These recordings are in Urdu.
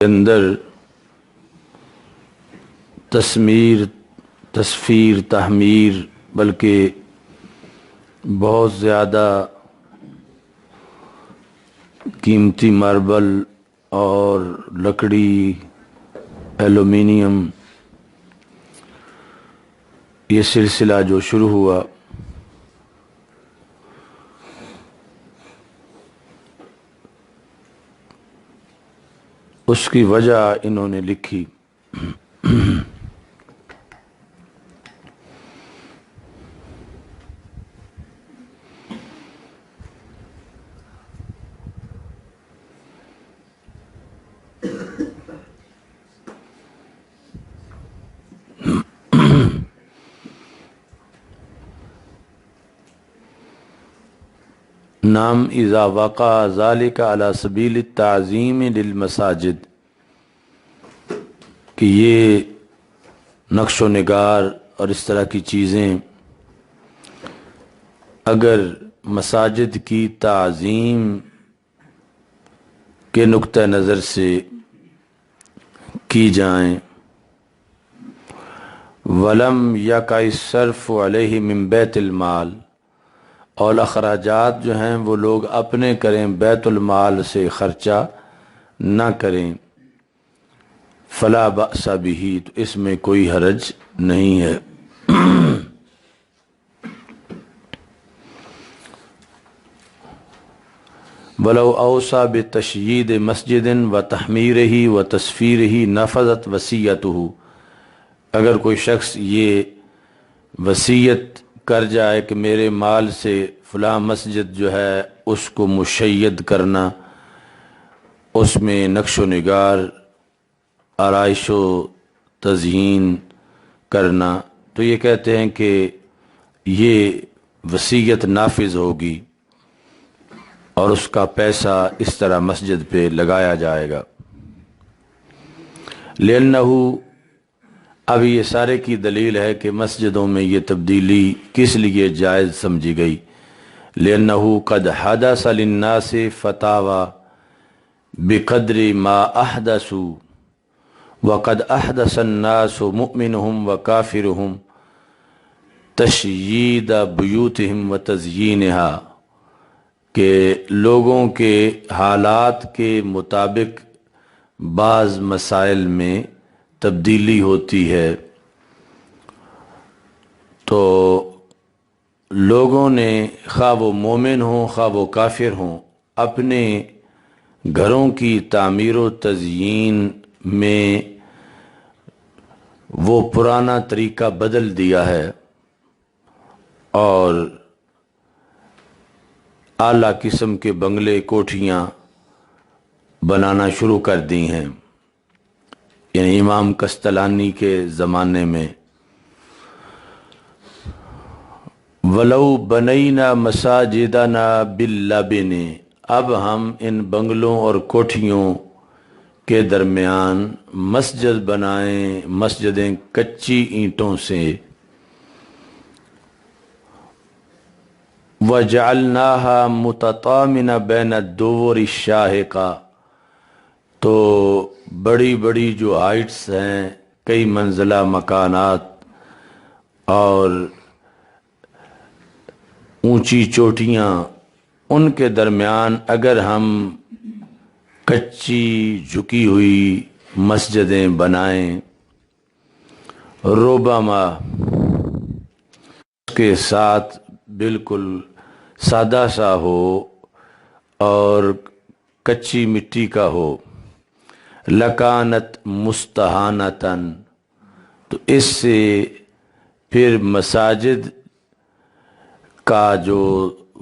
کے اندر تصفیر تحمیر بلکہ بہت زیادہ قیمتی ماربل اور لکڑی ایلومینیم یہ سلسلہ جو شروع ہوا اس کی وجہ انہوں نے لکھی۔ نام اذا وقع ذلك على سبیل التعظیم للمساجد، کہ یہ نقش و نگار اور اس طرح کی چیزیں اگر مساجد کی تعظیم کے نقطہ نظر سے کی جائیں، ولم یقع الصرف علیہ من بیت المال، اور اخراجات جو ہیں وہ لوگ اپنے کریں، بیت المال سے خرچہ نہ کریں، فلا بأس بہ، تو اس میں کوئی حرج نہیں ہے۔ ولو اوصى بتشیید مسجد وتحمیرہ وتصفیرہ نفذت وصیتہ، اگر کوئی شخص یہ وصیت کر جائے کہ میرے مال سے فلاں مسجد جو ہے اس کو مشید کرنا، اس میں نقش و نگار آرائش و تزئین کرنا، تو یہ کہتے ہیں کہ یہ وصیت نافذ ہوگی اور اس کا پیسہ اس طرح مسجد پہ لگایا جائے گا۔ لأنہ، اب یہ سارے کی دلیل ہے کہ مسجدوں میں یہ تبدیلی کس لیے جائز سمجھی گئی۔ لأنہ قد حدث للناس فتاوی بقدر ما احدثوا، وقد احدث الناس مؤمنهم وکافرهم تشیید بیوتهم وتزیینها، کہ لوگوں کے حالات کے مطابق بعض مسائل میں تبدیلی ہوتی ہے، تو لوگوں نے خواہ وہ مومن ہوں خواہ وہ کافر ہوں اپنے گھروں کی تعمیر و تزئین میں وہ پرانا طریقہ بدل دیا ہے اور اعلیٰ قسم کے بنگلے کوٹھیاں بنانا شروع کر دی ہیں، یعنی امام کستلانی کے زمانے میں۔ وَلَوْ بَنَيْنَا مَسَاجِدَنَا بِاللَّبِنِ، اب ہم ان بنگلوں اور کوٹھیوں کے درمیان مسجد بنائیں، مسجدیں کچی اینٹوں سے، وَجَعَلْنَاهَا مُتَطَامِنَ بَيْنَ الدُّوَرِ الشَّاهِقَةِ، تو بڑی بڑی جو ہائٹس ہیں، کئی منزلہ مکانات اور اونچی چوٹیاں، ان کے درمیان اگر ہم کچی جھکی ہوئی مسجدیں بنائیں، ربما اس کے ساتھ بالکل سادہ سا ہو اور کچی مٹی کا ہو، لکانت مستحانتن، تو اس سے پھر مساجد کا جو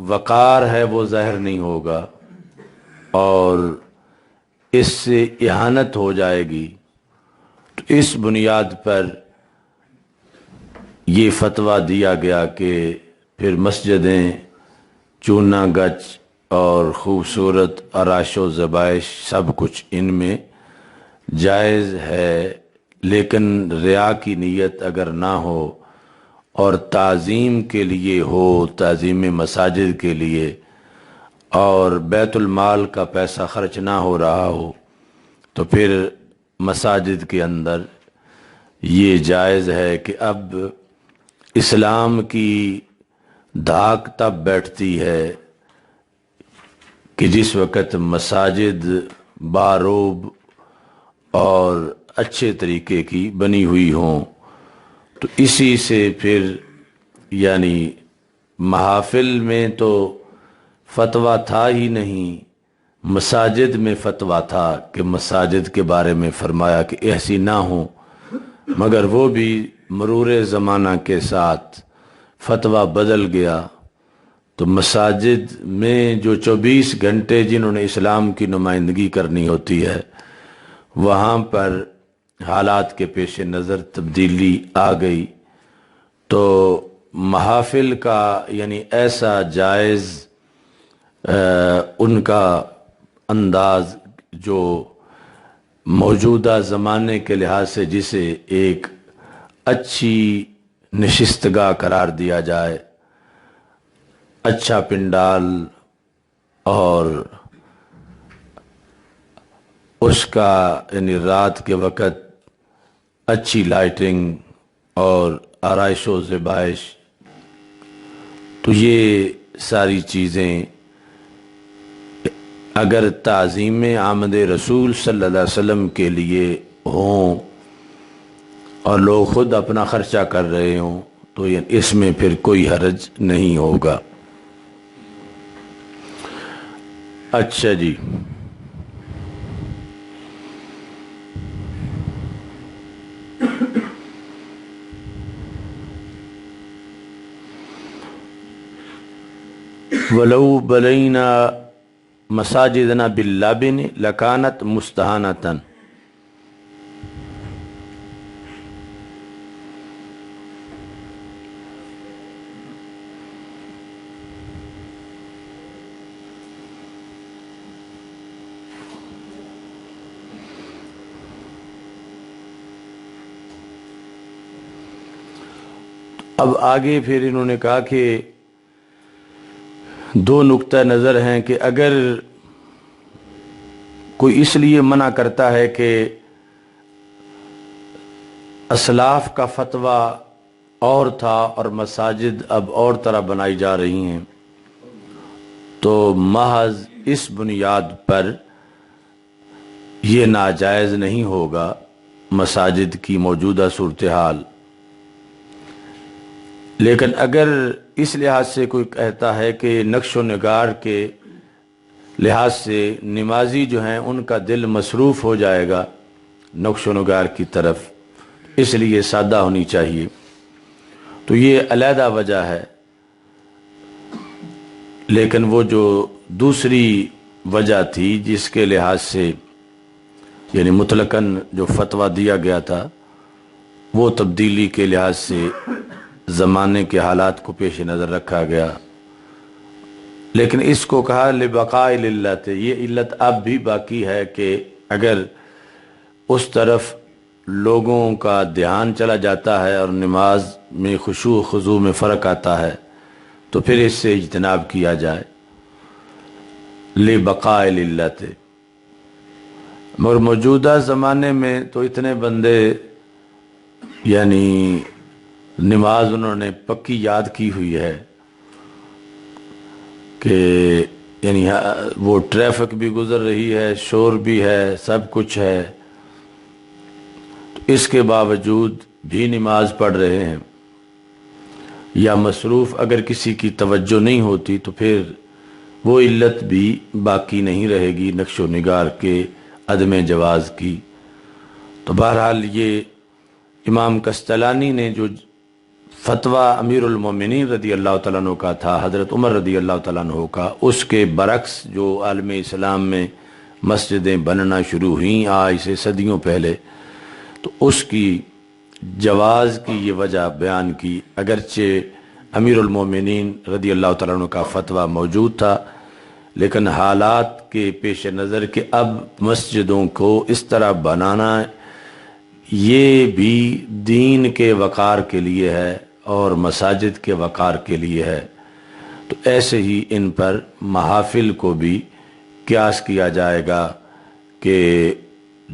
وقار ہے وہ ظاہر نہیں ہوگا اور اس سے اہانت ہو جائے گی۔ تو اس بنیاد پر یہ فتویٰ دیا گیا کہ پھر مسجدیں چونا گچ اور خوبصورت آرائش و زیبائش سب کچھ ان میں جائز ہے، لیکن ریا کی نیت اگر نہ ہو اور تعظیم کے لیے ہو، تعظیم مساجد کے لیے، اور بیت المال کا پیسہ خرچ نہ ہو رہا ہو، تو پھر مساجد کے اندر یہ جائز ہے کہ اب اسلام کی دھاک تب بیٹھتی ہے کہ جس وقت مساجد باروب اور اچھے طریقے کی بنی ہوئی ہوں، تو اسی سے پھر یعنی محافل میں تو فتویٰ تھا ہی نہیں، مساجد میں فتویٰ تھا کہ مساجد کے بارے میں فرمایا کہ ایسی نہ ہوں، مگر وہ بھی مرور زمانہ کے ساتھ فتویٰ بدل گیا۔ تو مساجد میں جو 24 گھنٹے جنہوں نے اسلام کی نمائندگی کرنی ہوتی ہے، وہاں پر حالات کے پیش نظر تبدیلی آ گئی، تو محافل کا یعنی ایسا جائز ان کا انداز جو موجودہ زمانے کے لحاظ سے جسے ایک اچھی نشستگاہ قرار دیا جائے، اچھا پنڈال اور اس کا یعنی رات کے وقت اچھی لائٹنگ اور آرائش و زیبائش، تو یہ ساری چیزیں اگر تعظیم آمد رسول صلی اللہ علیہ وسلم کے لیے ہوں اور لوگ خود اپنا خرچہ کر رہے ہوں تو اس میں پھر کوئی حرج نہیں ہوگا۔ اچھا جی، وَلَوْ بَلَيْنَا مساجدنا باللبن لکانت مستحانۃً۔ اب آگے پھر انہوں نے کہا کہ دو نقطہ نظر ہیں کہ اگر کوئی اس لیے منع کرتا ہے کہ اسلاف کا فتویٰ اور تھا اور مساجد اب اور طرح بنائی جا رہی ہیں، تو محض اس بنیاد پر یہ ناجائز نہیں ہوگا مساجد کی موجودہ صورتحال۔ لیکن اگر اس لحاظ سے کوئی کہتا ہے کہ نقش و نگار کے لحاظ سے نمازی جو ہیں ان کا دل مصروف ہو جائے گا نقش و نگار کی طرف، اس لیے سادہ ہونی چاہیے، تو یہ علیحدہ وجہ ہے۔ لیکن وہ جو دوسری وجہ تھی جس کے لحاظ سے یعنی مطلقاً جو فتویٰ دیا گیا تھا، وہ تبدیلی کے لحاظ سے زمانے کے حالات کو پیش نظر رکھا گیا، لیکن اس کو کہا لبقاء العلت، یہ علت اب بھی باقی ہے کہ اگر اس طرف لوگوں کا دھیان چلا جاتا ہے اور نماز میں خشوع و خضوع میں فرق آتا ہے تو پھر اس سے اجتناب کیا جائے لبقاء العلت۔ مگر موجودہ زمانے میں تو اتنے بندے یعنی نماز انہوں نے پکی یاد کی ہوئی ہے کہ یعنی وہ ٹریفک بھی گزر رہی ہے، شور بھی ہے، سب کچھ ہے، تو اس کے باوجود بھی نماز پڑھ رہے ہیں، یا مصروف اگر کسی کی توجہ نہیں ہوتی تو پھر وہ علت بھی باقی نہیں رہے گی نقش و نگار کے عدم جواز کی۔ تو بہرحال یہ امام قسطلانی نے جو فتویٰ امیر المومنین رضی اللہ تعالیٰ عنہ کا تھا، حضرت عمر رضی اللہ تعالیٰ عنہ کا، اس کے برعکس جو عالم اسلام میں مسجدیں بننا شروع ہوئیں آج سے صدیوں پہلے، تو اس کی جواز کی یہ وجہ بیان کی، اگرچہ امیر المومنین رضی اللہ تعالیٰ عنہ کا فتویٰ موجود تھا، لیکن حالات کے پیش نظر کہ اب مسجدوں کو اس طرح بنانا یہ بھی دین کے وقار کے لیے ہے اور مساجد کے وقار کے لیے ہے، تو ایسے ہی ان پر محافل کو بھی قیاس کیا جائے گا کہ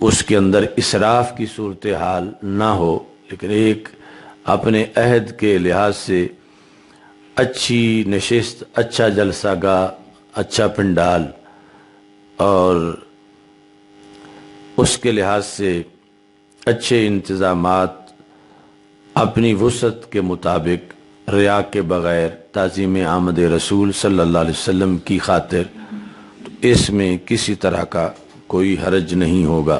اس کے اندر اسراف کی صورتحال نہ ہو، لیکن ایک اپنے عہد کے لحاظ سے اچھی نشست، اچھا جلسہ گاہ، اچھا پنڈال اور اس کے لحاظ سے اچھے انتظامات اپنی وسعت کے مطابق ریا کے بغیر تعظیم آمد رسول صلی اللہ علیہ وسلم کی خاطر، تو اس میں کسی طرح کا کوئی حرج نہیں ہوگا۔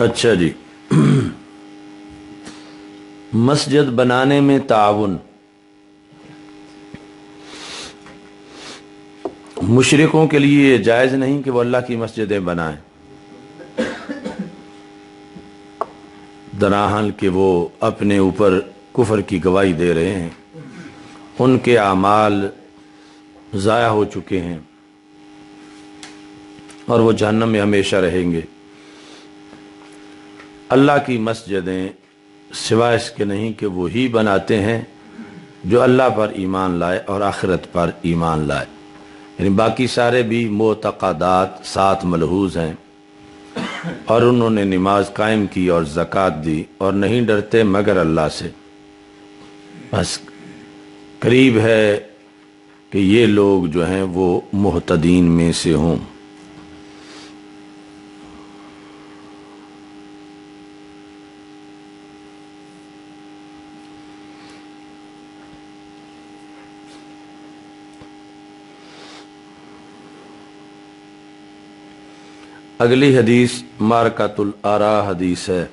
اچھا جی، مسجد بنانے میں تعاون، مشرکوں کے لیے یہ جائز نہیں کہ وہ اللہ کی مسجدیں بنائیں، دراحال کہ وہ اپنے اوپر کفر کی گواہی دے رہے ہیں، ان کے اعمال ضائع ہو چکے ہیں اور وہ جہنم میں ہمیشہ رہیں گے۔ اللہ کی مسجدیں سوائے اس کے نہیں کہ وہی بناتے ہیں جو اللہ پر ایمان لائے اور آخرت پر ایمان لائے، یعنی باقی سارے بھی معتقدات ساتھ ملحوظ ہیں، اور انہوں نے نماز قائم کی اور زکوٰۃ دی اور نہیں ڈرتے مگر اللہ سے، بس قریب ہے کہ یہ لوگ جو ہیں وہ مہتدین میں سے ہوں۔ اگلی حدیث مارکۃ الآراء حدیث ہے۔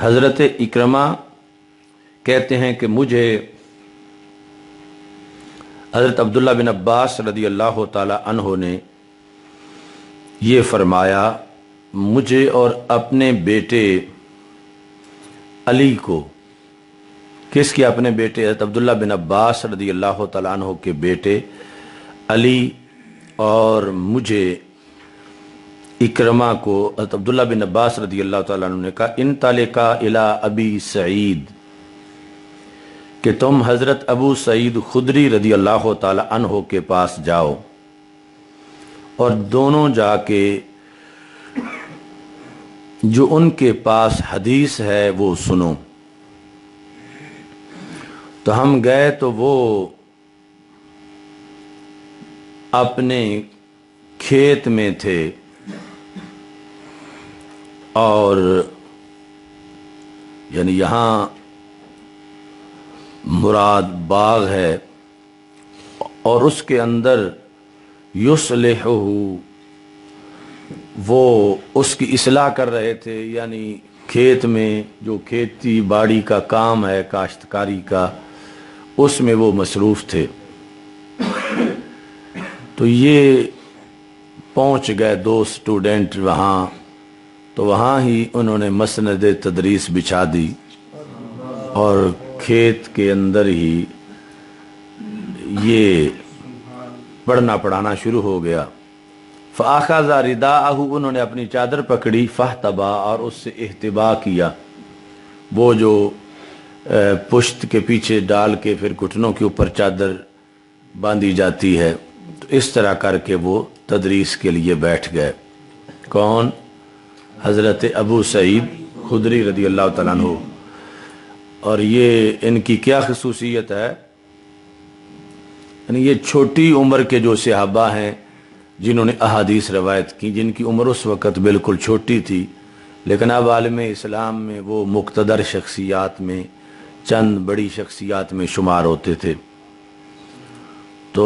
حضرت اکرمہ کہتے ہیں کہ مجھے حضرت عبداللہ بن عباس رضی اللہ تعالی عنہ نے یہ فرمایا، مجھے اور اپنے بیٹے علی کو، کس کے اپنے بیٹے؟ حضرت عبداللہ بن عباس رضی اللہ تعالی عنہ کے بیٹے علی اور مجھے اکرمہ کو حضرت عبداللہ بن عباس رضی اللہ تعالیٰ عنہ نے کہا، انطلقا الی ابی سعید، کہ تم حضرت ابو سعید خدری رضی اللہ تعالیٰ عنہ کے پاس جاؤ اور دونوں جا کے جو ان کے پاس حدیث ہے وہ سنو۔ تو ہم گئے تو وہ اپنے کھیت میں تھے اور یعنی یہاں مراد باغ ہے اور اس کے اندر یصلحہ، وہ اس کی اصلاح کر رہے تھے، یعنی کھیت میں جو کھیتی باڑی کا کام ہے، کاشتکاری کا، اس میں وہ مصروف تھے۔ تو یہ پہنچ گئے دو اسٹوڈنٹ وہاں، تو وہاں ہی انہوں نے مسند تدریس بچھا دی اور کھیت کے اندر ہی یہ پڑھنا پڑھانا شروع ہو گیا۔ فَأَخَذَ رِدَاءَهُ، انہوں نے اپنی چادر پکڑی، فَاحْتَبَا، اور اس سے احتبا کیا، وہ جو پشت کے پیچھے ڈال کے پھر گھٹنوں کے اوپر چادر باندھی جاتی ہے، تو اس طرح کر کے وہ تدریس کے لیے بیٹھ گئے۔ کون؟ حضرت ابو سعید خدری رضی اللہ تعالیٰ عنہ۔ اور یہ ان کی کیا خصوصیت ہے؟ یعنی یہ چھوٹی عمر کے جو صحابہ ہیں جنہوں نے احادیث روایت کی، جن کی عمر اس وقت بالکل چھوٹی تھی، لیکن اب عالم اسلام میں وہ مقتدر شخصیات میں، چند بڑی شخصیات میں شمار ہوتے تھے۔ تو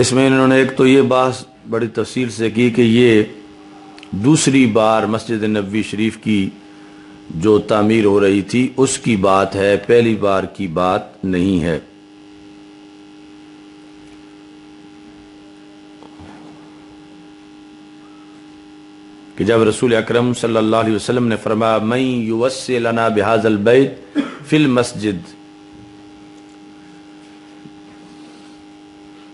اس میں انہوں نے ایک تو یہ بات بڑی تفصیل سے کی کہ یہ دوسری بار مسجد نبوی شریف کی جو تعمیر ہو رہی تھی اس کی بات ہے، پہلی بار کی بات نہیں ہے۔ کہ جب رسول اکرم صلی اللہ علیہ وسلم نے فرمایا من یوسع لنا بهذا البیت فی المسجد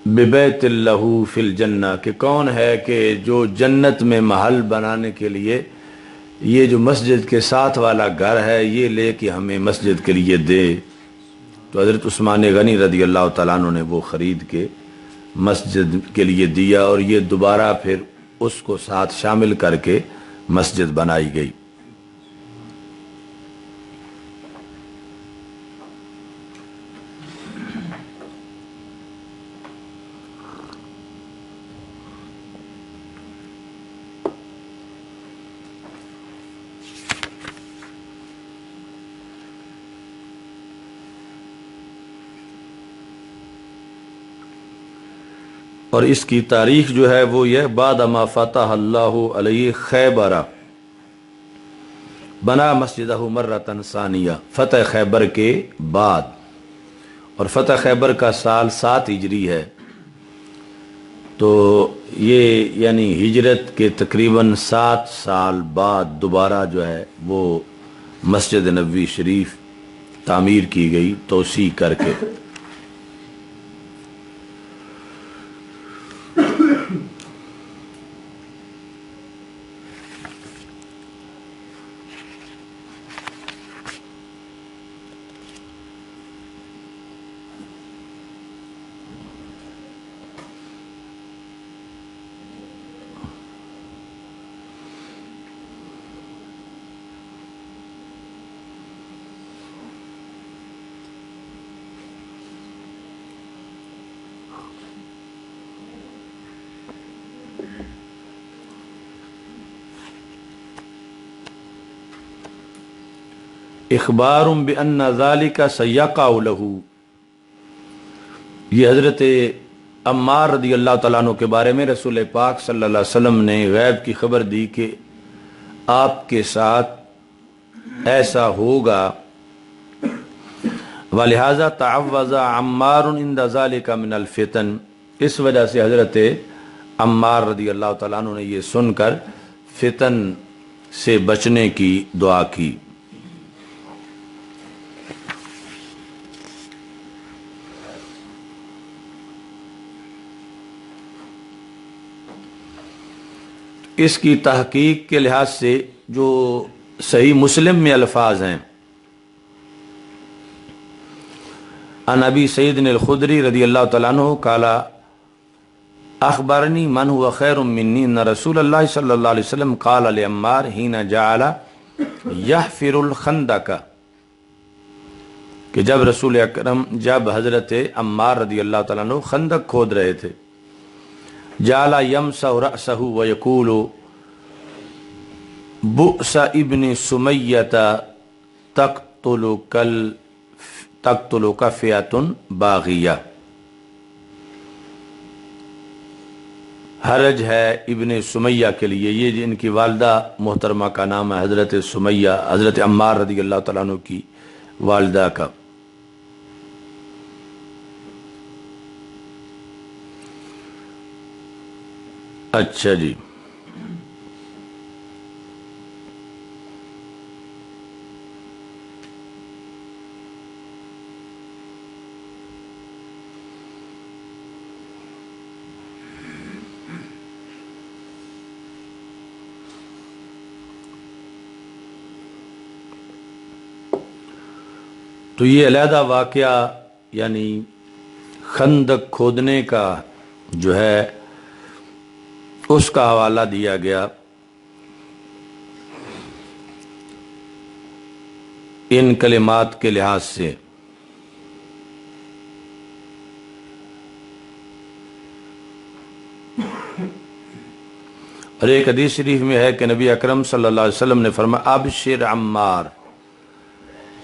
ببیت لہ فی الجنہ، کہ کون ہے کہ جو جنت میں محل بنانے کے لیے یہ جو مسجد کے ساتھ والا گھر ہے یہ لے کے ہمیں مسجد کے لیے دے۔ تو حضرت عثمان غنی رضی اللہ تعالیٰ عنہ نے وہ خرید کے مسجد کے لیے دیا، اور یہ دوبارہ پھر اس کو ساتھ شامل کر کے مسجد بنائی گئی۔ اور اس کی تاریخ جو ہے وہ یہ بعد ما فتح اللہ علیہ خیبر بنا مسجدہ مرۃ ثانیہ، فتح خیبر کے بعد، اور فتح خیبر کا سال 7 ہجری ہے، تو یہ یعنی ہجرت کے تقریباً 7 سال بعد دوبارہ جو ہے وہ مسجد نبوی شریف تعمیر کی گئی توسیع کر کے۔ اخبار بان ذلك سيقع له، یہ حضرت عمار رضی اللہ تعالیٰ عنہ کے بارے میں رسول پاک صلی اللہ علیہ وسلم نے غیب کی خبر دی کہ آپ کے ساتھ ایسا ہوگا، ولہذا تعوذ عمار عند ذلك من الفتن، اس وجہ سے حضرت عمار رضی اللہ تعالیٰ عنہ نے یہ سن کر فتن سے بچنے کی دعا کی۔ اس کی تحقیق کے لحاظ سے جو صحیح مسلم میں الفاظ ہیں، عن ابی سعید الخدری رضی اللہ تعالیٰ عنہ قال اخبرنی من هو خیر منی ان رسول اللہ صلی اللہ علیہ وسلم قال لعمار حین جعل یحفر الخندق، کہ جب رسول اکرم جب حضرت عمار رضی اللہ تعالیٰ عنہ خندق کھود رہے تھے، جعل یمسح رأسہ ویقول بؤس ابن سمیۃ تقتلک فئۃ باغیہ، حرج ہے ابن سمیہ کے لیے، یہ جن کی والدہ محترمہ کا نام ہے حضرت سمیہ، حضرت عمار رضی اللہ تعالیٰ عنہ کی والدہ کا۔ اچھا جی، تو یہ علیحدہ واقعہ یعنی خندق کھودنے کا جو ہے اس کا حوالہ دیا گیا ان کلمات کے لحاظ سے۔ اور ایک حدیث شریف میں ہے کہ نبی اکرم صلی اللہ علیہ وسلم نے فرمایا ابشر عمار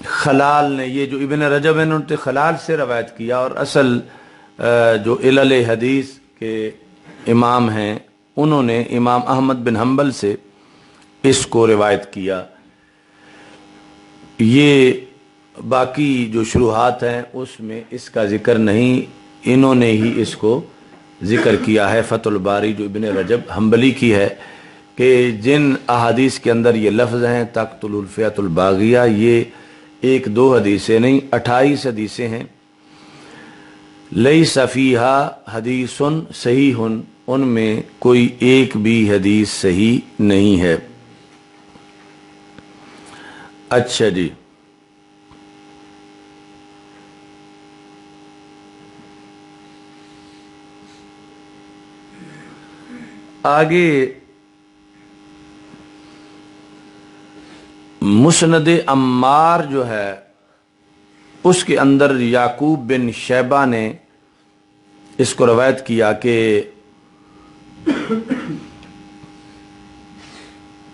خلال نے، یہ جو ابن رجب ہیں انہوں نے خلال سے روایت کیا، اور اصل جو علل حدیث کے امام ہیں انہوں نے امام احمد بن حنبل سے اس کو روایت کیا۔ یہ باقی جو شروحات ہیں اس میں اس کا ذکر نہیں، انہوں نے ہی اس کو ذکر کیا ہے۔ فتح الباری جو ابن رجب حنبلی کی ہے کہ جن احادیث کے اندر یہ لفظ ہیں تقتل الفئۃ الباغیہ، یہ ایک دو حدیثیں نہیں، 28 حدیثیں ہیں۔ لیس فیہا حدیث صحیح، ان میں کوئی ایک بھی حدیث صحیح نہیں ہے۔ اچھا جی، آگے مسند عمار جو ہے اس کے اندر یعقوب بن شیبہ نے اس کو روایت کیا کہ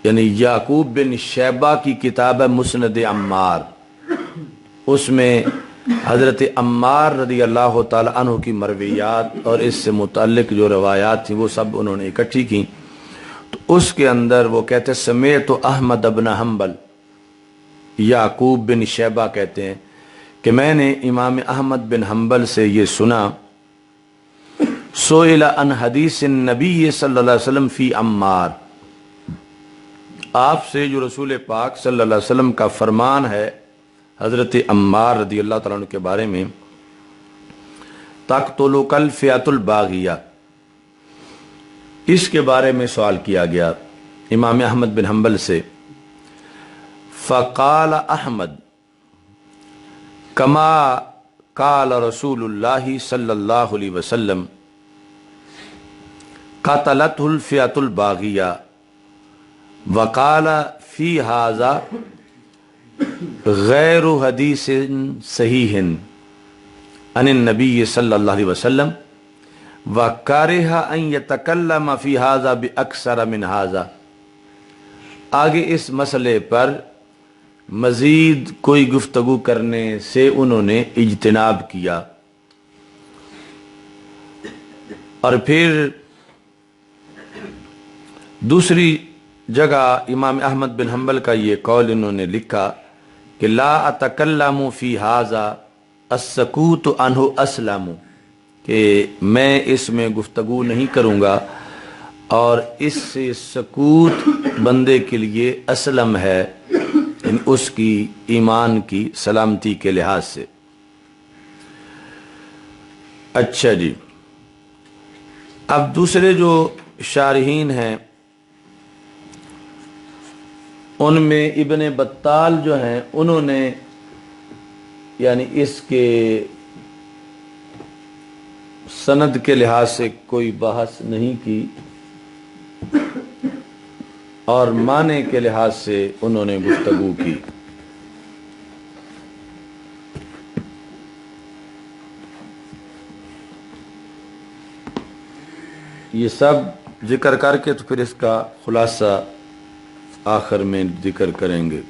یعنی یعقوب بن شیبہ کی کتاب ہے مسند عمار، اس میں حضرت عمار رضی اللہ تعالی عنہ کی مرویات اور اس سے متعلق جو روایات تھیں وہ سب انہوں نے اکٹھی کی۔ تو اس کے اندر وہ کہتے سمیت احمد بن حنبل، یعقوب بن شیبہ کہتے ہیں کہ میں نے امام احمد بن حنبل سے یہ سنا، سئل عن حدیث النبی صلی اللہ علیہ وسلم فی عمار، آپ سے جو رسول پاک صلی اللہ علیہ وسلم کا فرمان ہے حضرت عمار رضی اللہ تعالیٰ عنہ کے بارے میں، تقتلک الفئۃ الباغیہ، اس کے بارے میں سوال کیا گیا امام احمد بن حنبل سے۔ فقال احمد کما قال رسول اللہ صلی اللہ علیہ وسلم قتلتہ الفئۃ الباغیہ وقال فی ھذا غیر حدیث صحیح عن النبی صلی اللہ علیہ وسلم وکرہ ان یتکلم فی ھذا باکثر من ھذا۔ آگے اس مسئلے پر مزید کوئی گفتگو کرنے سے انہوں نے اجتناب کیا، اور پھر دوسری جگہ امام احمد بن حنبل کا یہ قول انہوں نے لکھا کہ لا اتکلم فی ھذا السکوت عنہ اسلم، کہ میں اس میں گفتگو نہیں کروں گا اور اس سے سکوت بندے کے لیے اسلم ہے، اس کی ایمان کی سلامتی کے لحاظ سے۔ اچھا جی، اب دوسرے جو شارحین ہیں ان میں ابن بطال جو ہیں انہوں نے یعنی اس کے سند کے لحاظ سے کوئی بحث نہیں کی، اور معنی کے لحاظ سے انہوں نے گفتگو کی۔ یہ سب ذکر کر کے تو پھر اس کا خلاصہ آخر میں ذکر کریں گے۔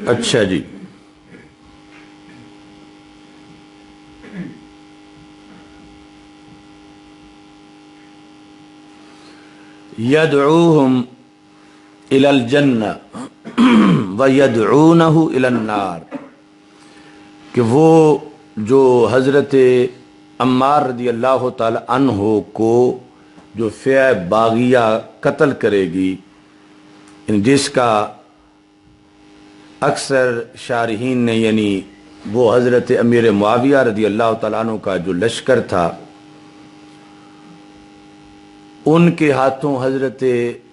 اچھا جی، یدعوہم الی الجنہ ویدعونہ الی النار، کہ وہ جو حضرت عمار رضی اللہ تعالی عنہ کو جو فئہ باغیہ قتل کرے گی، جس کا اکثر شارحین نے یعنی وہ حضرت امیر معاویہ رضی اللہ تعالیٰ عنہ کا جو لشکر تھا ان کے ہاتھوں حضرت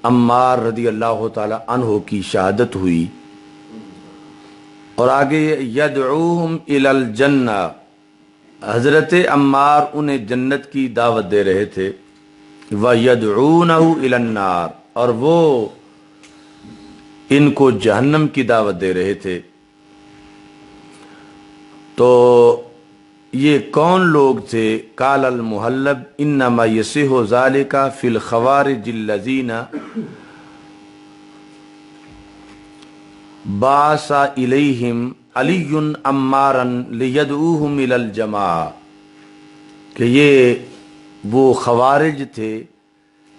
عمار رضی اللہ تعالیٰ عنہ کی شہادت ہوئی۔ اور آگے یدعوہم الی الجنہ، حضرت عمار انہیں جنت کی دعوت دے رہے تھے، وَيَدْعُونَهُ إِلَى النَّارِ، اور وہ ان کو جہنم کی دعوت دے رہے تھے۔ تو یہ کون لوگ تھے؟ قال المحلب انما یصح ذلك فی الخوارج الذین بعث الیہم علی عمارا لیدعوہم الی الجماعہ، کہ یہ وہ خوارج تھے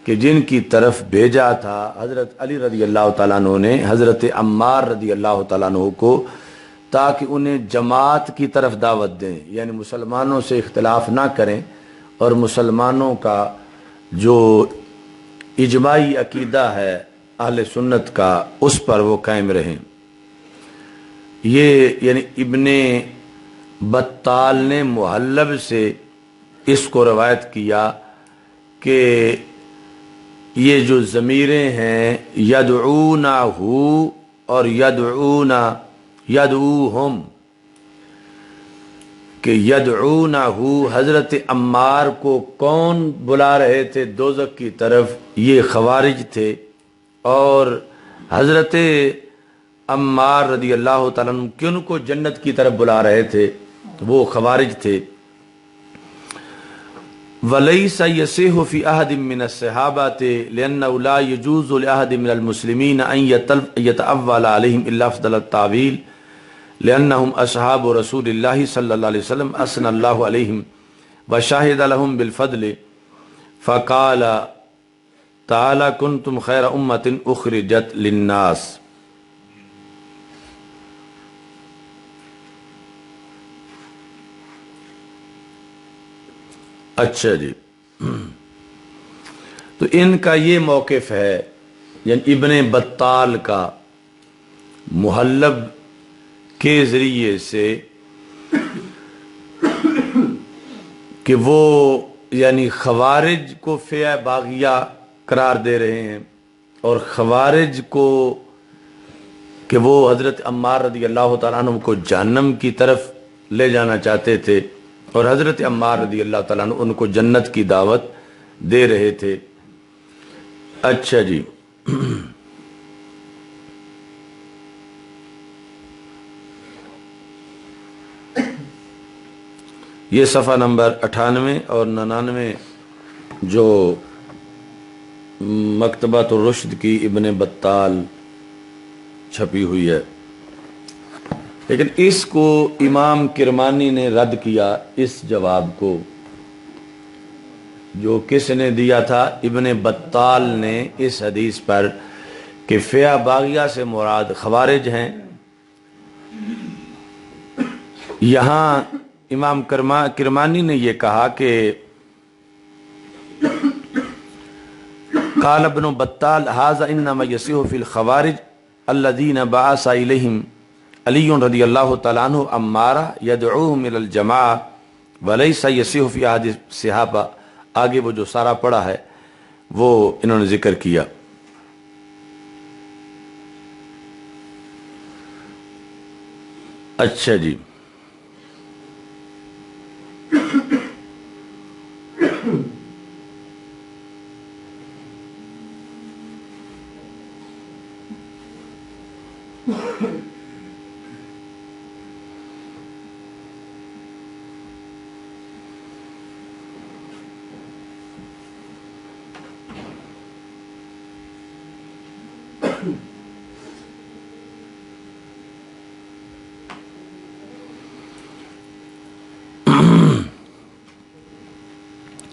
کہ جن کی طرف بھیجا تھا حضرت علی رضی اللہ تعالیٰ عنہ نے حضرت عمار رضی اللہ تعالیٰ عنہ کو، تاکہ انہیں جماعت کی طرف دعوت دیں، یعنی مسلمانوں سے اختلاف نہ کریں اور مسلمانوں کا جو اجماعی عقیدہ ہے اہل سنت کا اس پر وہ قائم رہیں۔ یہ یعنی ابن بطال نے محلب سے اس کو روایت کیا کہ یہ جو ضمیریں ہیں یدعونہ اور یدعوہم، کہ یدعونہ حضرت عمار کو کون بلا رہے تھے دوزخ کی طرف؟ یہ خوارج تھے، اور حضرت عمار رضی اللہ تعالیٰ عنہ کن کو جنت کی طرف بلا رہے تھے؟ وہ خوارج تھے۔ وَلَيْسَ يَصِحُ فِي أَحَدٍ مِّنَ الصَّحَابَةِ لِأَنَّهُ لَا يَجُوزُ لِأَحَدٍ مِّنَ الْمُسْلِمِينَ أَن يَتَأَوَّلَ عَلَيْهِمْ إِلَّا أَفْضَلَ التَّأْوِيلِ لِأَنَّهُمْ أَصْحَابُ رَسُولِ اللَّهِ صلی اللہ علیہ وسلم أثنى الله علیہم وشهد لهم بالفضل فقال تعالى كنتم خير أمة أخرجت للناس۔ اچھا جی، تو ان کا یہ موقف ہے، یعنی ابن بطال کا محلب کے ذریعے سے، کہ وہ یعنی خوارج کو فئہ باغیہ قرار دے رہے ہیں، اور خوارج کو کہ وہ حضرت عمار رضی اللہ تعالیٰ عنہ کو جہنم کی طرف لے جانا چاہتے تھے، اور حضرت عمار رضی اللہ تعالیٰ عنہ ان کو جنت کی دعوت دے رہے تھے۔ اچھا جی، یہ صفحہ نمبر 98 اور 99 جو مکتبۃ الرشد کی ابن بطال چھپی ہوئی ہے، لیکن اس کو امام کرمانی نے رد کیا، اس جواب کو جو کس نے دیا تھا؟ ابن بطال نے، اس حدیث پر کہ فئہ باغیہ سے مراد خوارج ہیں۔ یہاں امام کرمانی نے یہ کہا کہ قال ابن بطال هذا انما يصح في الخوارج الذين بعث اليهم علی رضی اللہ تعالیٰ عنہ عمارہ یدعوہم الی الجماعہ ولیس یصح فی احد الصحابہ۔ آگے وہ جو سارا پڑھا ہے وہ انہوں نے ذکر کیا۔ اچھا جی،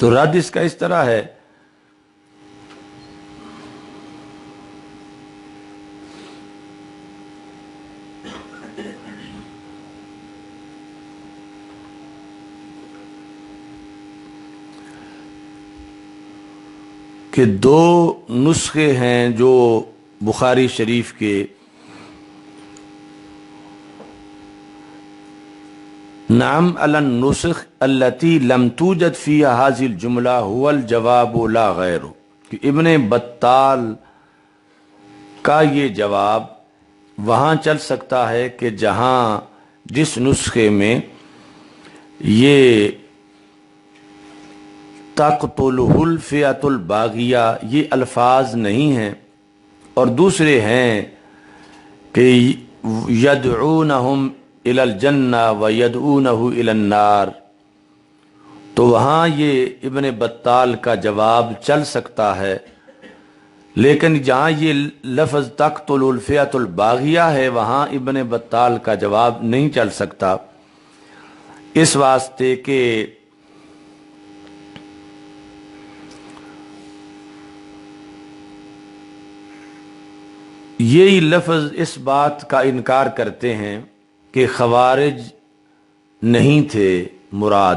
تو رد اس کا اس طرح ہے کہ دو نسخے ہیں جو بخاری شریف کے، نعم علی النسخ التي لم توجد فيها هذه الجملہ هو الجواب لا غیر، کہ ابن بطال کا یہ جواب وہاں چل سکتا ہے کہ جہاں جس نسخے میں یہ تقتلہ الفئۃ الباغیہ یہ الفاظ نہیں ہیں، اور دوسرے ہیں کہ یدعونہم الی الجنہ ویدعونہ الی النار، تو وہاں یہ ابن بطال کا جواب چل سکتا ہے، لیکن جہاں یہ لفظ تقتل الفئۃ الباغیہ ہے وہاں ابن بطال کا جواب نہیں چل سکتا، اس واسطے کہ یہی لفظ اس بات کا انکار کرتے ہیں کہ خوارج نہیں تھے مراد،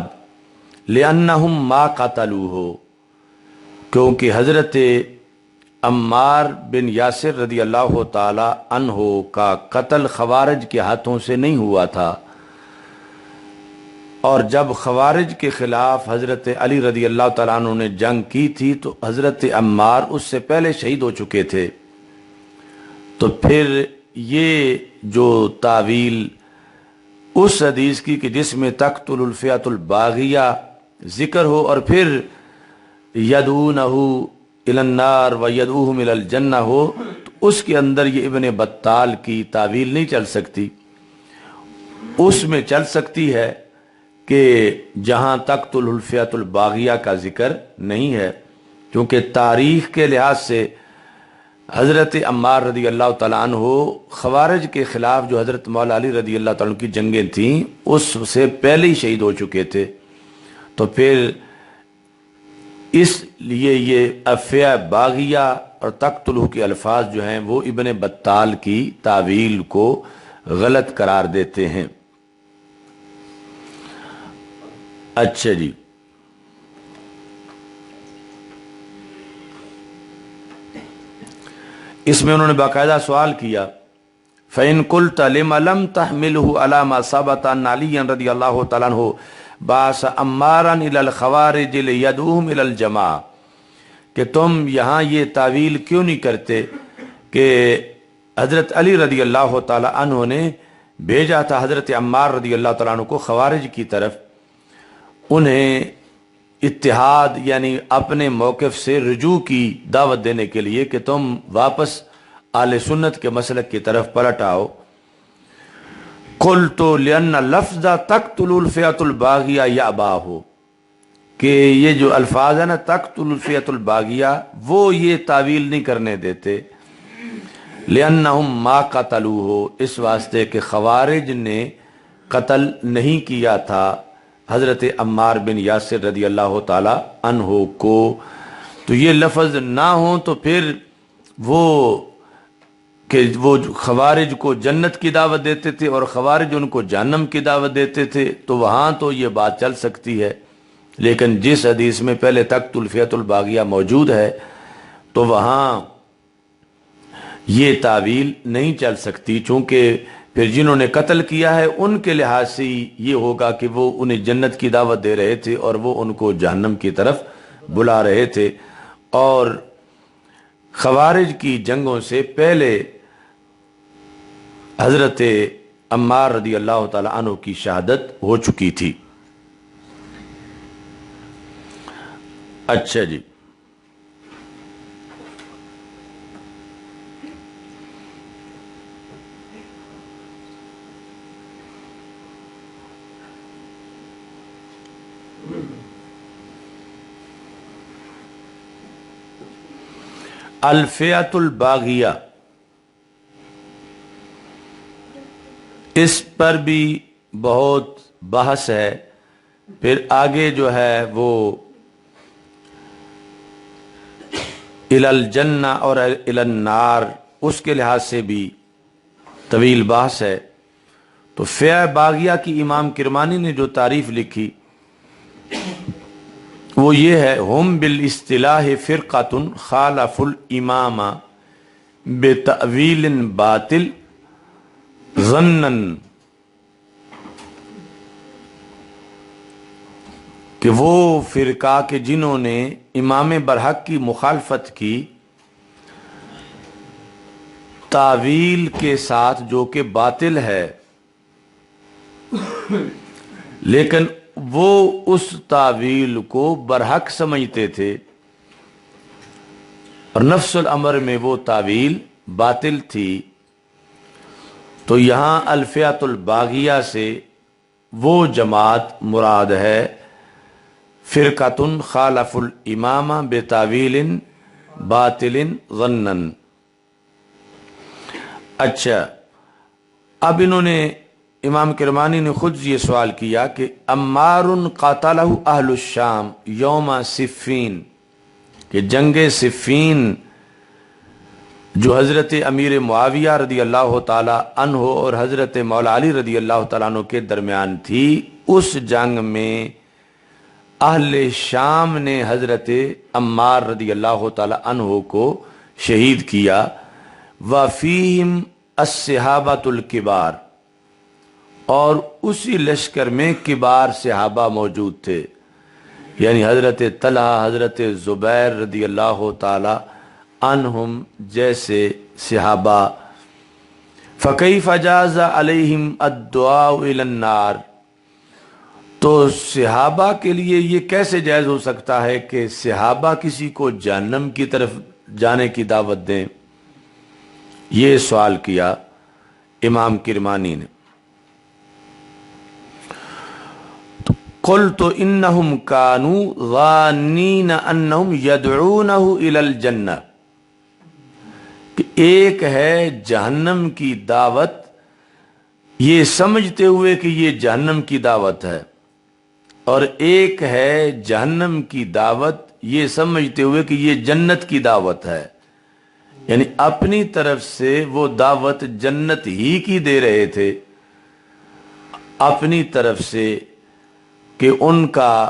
لأنہم ما قتلوہ، کیونکہ حضرت عمار بن یاسر رضی اللہ تعالی عنہ کا قتل خوارج کے ہاتھوں سے نہیں ہوا تھا، اور جب خوارج کے خلاف حضرت علی رضی اللہ تعالیٰ عنہ نے جنگ کی تھی تو حضرت عمار اس سے پہلے شہید ہو چکے تھے، تو پھر یہ جو تعویل اس حدیث کی کہ جس میں تقتل الفئۃ الباغیہ ذکر ہو اور پھر یدعونہ الی النار ویدعوہم الی الجنہ ہو، تو اس کے اندر یہ ابن بطال کی تعویل نہیں چل سکتی، اس میں چل سکتی ہے کہ جہاں تقتل الفئۃ الباغیہ کا ذکر نہیں ہے، کیونکہ تاریخ کے لحاظ سے حضرت عمار رضی اللہ تعالیٰ عنہ خوارج کے خلاف جو حضرت مولا علی رضی اللہ تعالیٰ عنہ کی جنگیں تھیں اس سے پہلے ہی شہید ہو چکے تھے، تو پھر اس لیے یہ افیہ باغیہ اور تقتلہ کے الفاظ جو ہیں وہ ابن بطال کی تعویل کو غلط قرار دیتے ہیں۔ اچھا جی، اس میں انہوں نے باقاعدہ سوال کیا، فَإِن قُلْتَ لِمَ لَمْ تَحْمِلْهُ عَلَى مَا ثَبَتَ عَنْ عَلِيٍّ رضی اللہ تعالیٰ عنہ بَعَثَ عَمَّارًا إِلَى الْخَوَارِجِ لِيَدْعُوهُمْ إِلَى الْجَمَاعَةِ، کہ تم یہاں یہ تعویل کیوں نہیں کرتے کہ حضرت علی رضی اللہ تعالیٰ عنہ نے بھیجا تھا حضرت عمار رضی اللہ تعالیٰ عنہ کو خوارج کی طرف، انہیں اتحاد یعنی اپنے موقف سے رجوع کی دعوت دینے کے لیے کہ تم واپس اہل سنت کے مسلک کی طرف پلٹ آؤ۔ قلت لأن لفظ تقتل الفئۃ الباغیہ یأباہ، کہ یہ جو الفاظ ہیں نا تقتل الفئۃ الباغیہ وہ یہ تعویل نہیں کرنے دیتے، لأنہم ما قتلوہ، اس واسطے کہ خوارج نے قتل نہیں کیا تھا حضرت عمار بن یاسر رضی اللہ تعالی عنہ کو، تو یہ لفظ نہ ہوں تو پھر وہ کہ وہ خوارج کو جنت کی دعوت دیتے تھے اور خوارج ان کو جہنم کی دعوت دیتے تھے، تو وہاں تو یہ بات چل سکتی ہے، لیکن جس حدیث میں پہلے تقتل الفئۃ الباغیہ موجود ہے تو وہاں یہ تعویل نہیں چل سکتی، چونکہ پھر جنہوں نے قتل کیا ہے ان کے لحاظ سے یہ ہوگا کہ وہ انہیں جنت کی دعوت دے رہے تھے اور وہ ان کو جہنم کی طرف بلا رہے تھے، اور خوارج کی جنگوں سے پہلے حضرت عمار رضی اللہ تعالی عنہ کی شہادت ہو چکی تھی۔ اچھا جی، الفئۃ الباغیہ، اس پر بھی بہت بحث ہے، پھر آگے جو ہے وہ الی الجنہ اور الی النار اس کے لحاظ سے بھی طویل بحث ہے۔ تو فیع باغیہ کی امام کرمانی نے جو تعریف لکھی وہ یہ ہے، ہم بالاصطلاح فرقۃ خالف الامام بتأویل باطل ظنا، کہ وہ فرقہ کہ جنہوں نے امام برحق کی مخالفت کی تعویل کے ساتھ جو کہ باطل ہے، لیکن وہ اس تعویل کو برحق سمجھتے تھے اور نفس الامر میں وہ تعویل باطل تھی۔ تو یہاں الفیۃ الباغیہ سے وہ جماعت مراد ہے فرقۃ خالف الامام بتاویل باطل ظنا۔ اچھا، اب انہوں نے امام کرمانی نے خود یہ سوال کیا کہ عمار قاتلہ اہل الشام یوم صفین، کہ جنگ صفین جو حضرت امیر معاویہ رضی اللہ تعالی عنہ اور حضرت مولا علی رضی اللہ تعالیٰ عنہ کے درمیان تھی، اس جنگ میں اہل شام نے حضرت عمار رضی اللہ تعالی عنہ کو شہید کیا، وفیہم الصحابۃ الکبار، اور اسی لشکر میں کبار صحابہ موجود تھے، یعنی حضرت طلحہ، حضرت زبیر رضی اللہ تعالی عنہم جیسے صحابہ۔ فکیف جاز علیہم الدعاء الی النار، تو صحابہ کے لیے یہ کیسے جائز ہو سکتا ہے کہ صحابہ کسی کو جہنم کی طرف جانے کی دعوت دیں؟ یہ سوال کیا امام کرمانی نے۔ قلت انہم کانوا ظانین انہم یدعونہ الی الجنہ، کہ ایک ہے جہنم کی دعوت، یہ سمجھتے ہوئے کہ یہ جہنم کی دعوت ہے، اور ایک ہے جہنم کی دعوت یہ سمجھتے ہوئے کہ یہ جنت کی دعوت ہے، یعنی اپنی طرف سے وہ دعوت جنت ہی کی دے رہے تھے، اپنی طرف سے، کہ ان کا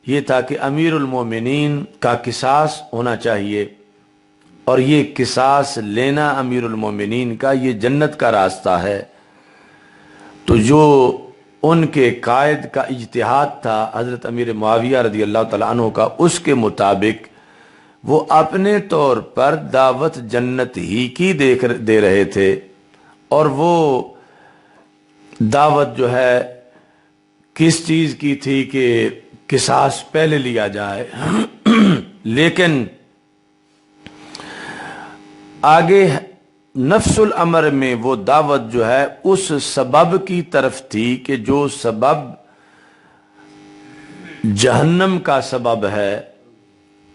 یہ تھا کہ امیر المومنین کا قصاص ہونا چاہیے، اور یہ قصاص لینا امیر المومنین کا یہ جنت کا راستہ ہے۔ تو جو ان کے قائد کا اجتہاد تھا حضرت امیر معاویہ رضی اللہ تعالیٰ عنہ کا، اس کے مطابق وہ اپنے طور پر دعوت جنت ہی کی دے رہے تھے، اور وہ دعوت جو ہے کس چیز کی تھی کہ قصاص پہلے لیا جائے۔ لیکن آگے نفس الامر میں وہ دعوت جو ہے اس سبب کی طرف تھی کہ جو سبب جہنم کا سبب ہے،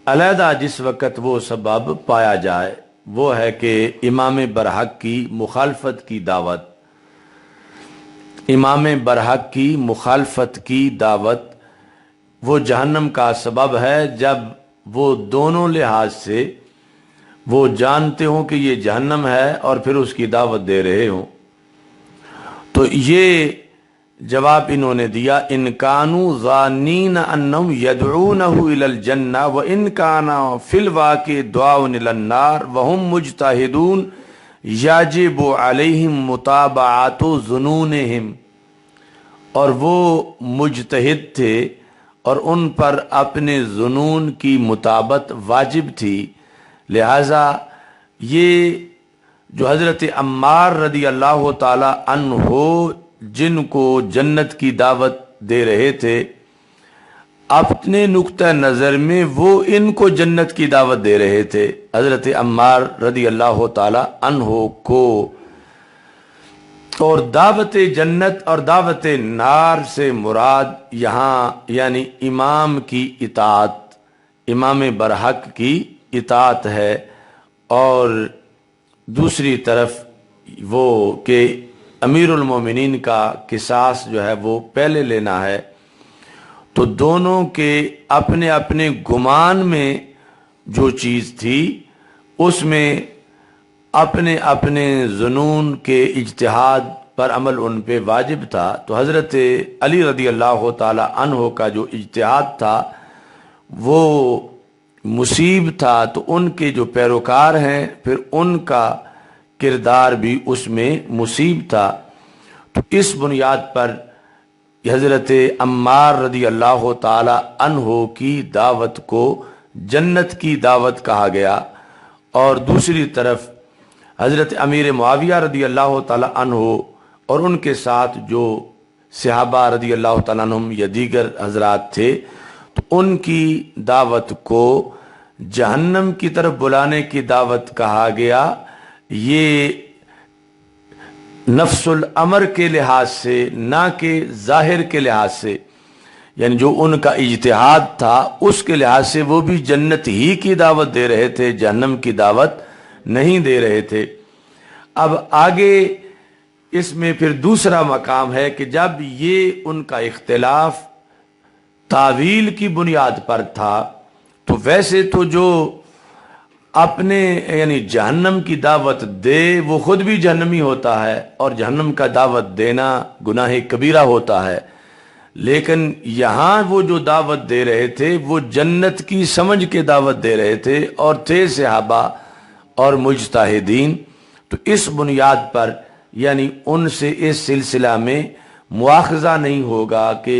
علیحدہ جس وقت وہ سبب پایا جائے، وہ ہے کہ امام برحق کی مخالفت کی دعوت، امام برحق کی مخالفت کی دعوت وہ جہنم کا سبب ہے، جب وہ دونوں لحاظ سے وہ جانتے ہوں کہ یہ جہنم ہے اور پھر اس کی دعوت دے رہے ہوں۔ تو یہ جواب انہوں نے دیا، ان کانوا ظانین انہم یدعونہ الی الجنہ وان کان فی الواقع دعاء الی النار وہم مجتہدون یجب علیہم متابعۃ ظنونہم، اور وہ مجتہد تھے اور ان پر اپنے ظنون کی مطابقت واجب تھی، لہذا یہ جو حضرت عمار رضی اللہ تعالی عنہ جن کو جنت کی دعوت دے رہے تھے، اپنے نقطہ نظر میں وہ ان کو جنت کی دعوت دے رہے تھے، حضرت عمار رضی اللہ تعالی عنہ کو، اور دعوت جنت اور دعوت نار سے مراد یہاں یعنی امام کی اطاعت، امام برحق کی اطاعت ہے، اور دوسری طرف وہ کہ امیر المومنین کا قصاص جو ہے وہ پہلے لینا ہے۔ تو دونوں کے اپنے اپنے گمان میں جو چیز تھی اس میں اپنے اپنے ظنون کے اجتہاد پر عمل ان پہ واجب تھا، تو حضرت علی رضی اللہ تعالی عنہ کا جو اجتہاد تھا وہ مصیب تھا، تو ان کے جو پیروکار ہیں پھر ان کا کردار بھی اس میں مصیب تھا۔ تو اس بنیاد پر حضرت عمار رضی اللہ تعالی عنہ کی دعوت کو جنت کی دعوت کہا گیا، اور دوسری طرف حضرت امیر معاویہ رضی اللہ تعالی عنہ اور ان کے ساتھ جو صحابہ رضی اللہ تعالیٰ عنہم یا دیگر حضرات تھے، تو ان کی دعوت کو جہنم کی طرف بلانے کی دعوت کہا گیا۔ یہ نفس الامر کے لحاظ سے نہ کہ ظاہر کے لحاظ سے، یعنی جو ان کا اجتہاد تھا اس کے لحاظ سے وہ بھی جنت ہی کی دعوت دے رہے تھے، جہنم کی دعوت نہیں دے رہے تھے۔ اب آگے اس میں پھر دوسرا مقام ہے کہ جب یہ ان کا اختلاف تاویل کی بنیاد پر تھا، تو ویسے تو جو اپنے یعنی جہنم کی دعوت دے وہ خود بھی جہنمی ہوتا ہے، اور جہنم کا دعوت دینا گناہ کبیرہ ہوتا ہے، لیکن یہاں وہ جو دعوت دے رہے تھے وہ جنت کی سمجھ کے دعوت دے رہے تھے، اور تھے صحابہ اور مجتہدین۔ تو اس بنیاد پر یعنی ان سے اس سلسلہ میں مواخذہ نہیں ہوگا کہ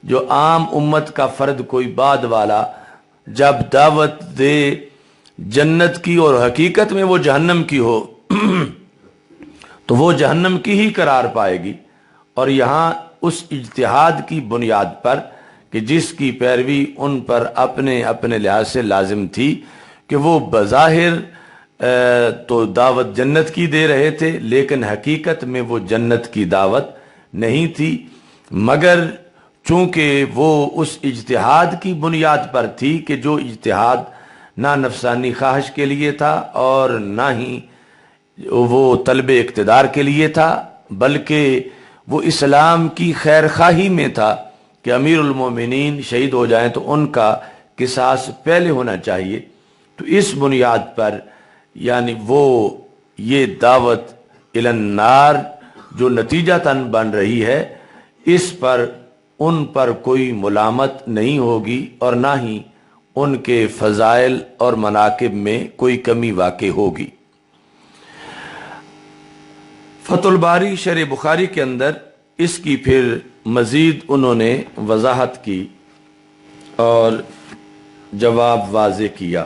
جو عام امت کا فرد کوئی بعد والا جب دعوت دے جنت کی اور حقیقت میں وہ جہنم کی ہو تو وہ جہنم کی ہی قرار پائے گی۔ اور یہاں اس اجتہاد کی بنیاد پر کہ جس کی پیروی ان پر اپنے اپنے لحاظ سے لازم تھی کہ وہ بظاہر تو دعوت جنت کی دے رہے تھے، لیکن حقیقت میں وہ جنت کی دعوت نہیں تھی، مگر چونکہ وہ اس اجتہاد کی بنیاد پر تھی کہ جو اجتہاد نہ نفسانی خواہش کے لیے تھا اور نہ ہی وہ طلب اقتدار کے لیے تھا، بلکہ وہ اسلام کی خیر خواہی میں تھا کہ امیر المومنین شہید ہو جائیں تو ان کا قصاص پہلے ہونا چاہیے۔ تو اس بنیاد پر یعنی وہ یہ دعوت الی النار جو نتیجتاً بن رہی ہے، اس پر ان پر کوئی ملامت نہیں ہوگی، اور نہ ہی ان کے فضائل اور مناقب میں کوئی کمی واقع ہوگی۔ فتح الباری شرح بخاری کے اندر اس کی پھر مزید انہوں نے وضاحت کی اور جواب واضح کیا۔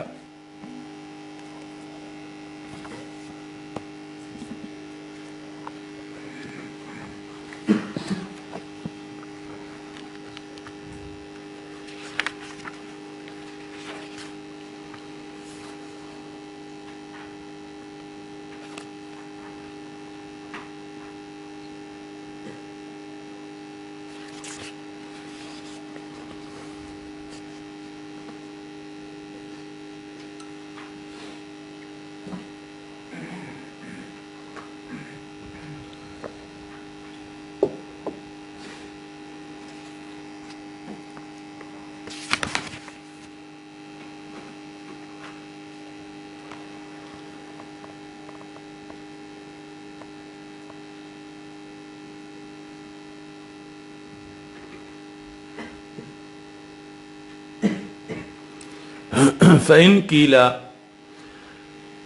فَإِنْ قِيلَ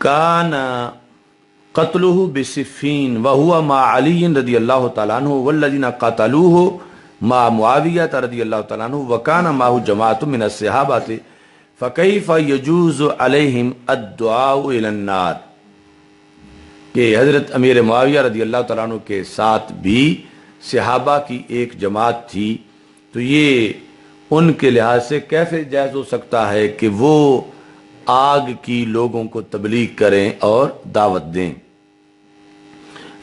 كَانَ قَتْلُهُ بِصِفِّينَ وَهُوَ مَعَ عَلِيٍّ رضی اللہ تعالیٰ عنہ وَالَّذِينَ قَتَلُوهُ مَعَ مُعَاوِيَةَ رضی اللہ تعالیٰ عنہ وَكَانَ مَعَهُ جَمَاعَةٌ مِنَ الصَّحَابَةِ فَكَيْفَ يَجُوزُ عَلَيْهِمْ الدُّعَاءُ إِلَى النَّارِ، کہ حضرت امیر معاویہ رضی اللہ تعالیٰ عنہ کے ساتھ بھی صحابہ کی ایک جماعت تھی، تو یہ ان کے لحاظ سے کیسے جائز ہو سکتا ہے کہ وہ آگ کی لوگوں کو تبلیغ کریں اور دعوت دیں۔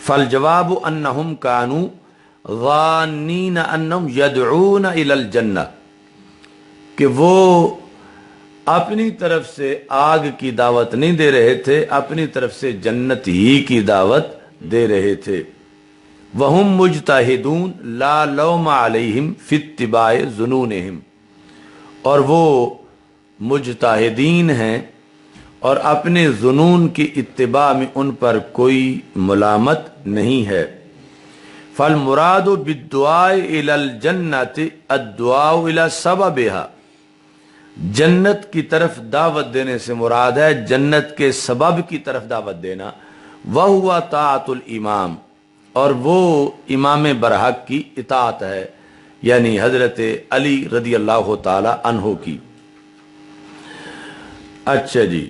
فالجواب انہم کانوا ظانین انہم یدعون الی الجنہ، کہ وہ اپنی طرف سے آگ کی دعوت نہیں دے رہے تھے، اپنی طرف سے جنت ہی کی دعوت دے رہے تھے۔ وَهُمْ مُجْتَہِدُونَ لَا لَوْمَ عَلَيْهِمْ فِي اتِّبَاعِ ظُنُونِهِمْ، اور وہ مجتہدین ہیں اور اپنے ظنون کی اتباع میں ان پر کوئی ملامت نہیں ہے۔ فالمراد بالدعاء الی الجنۃ الدعاء الی سببها، جنت کی طرف دعوت دینے سے مراد ہے جنت کے سبب کی طرف دعوت دینا، وہو طاعت الامام، اور وہ امام برحق کی اطاعت ہے، یعنی حضرت علی رضی اللہ تعالی عنہ کی۔ اچھا جی،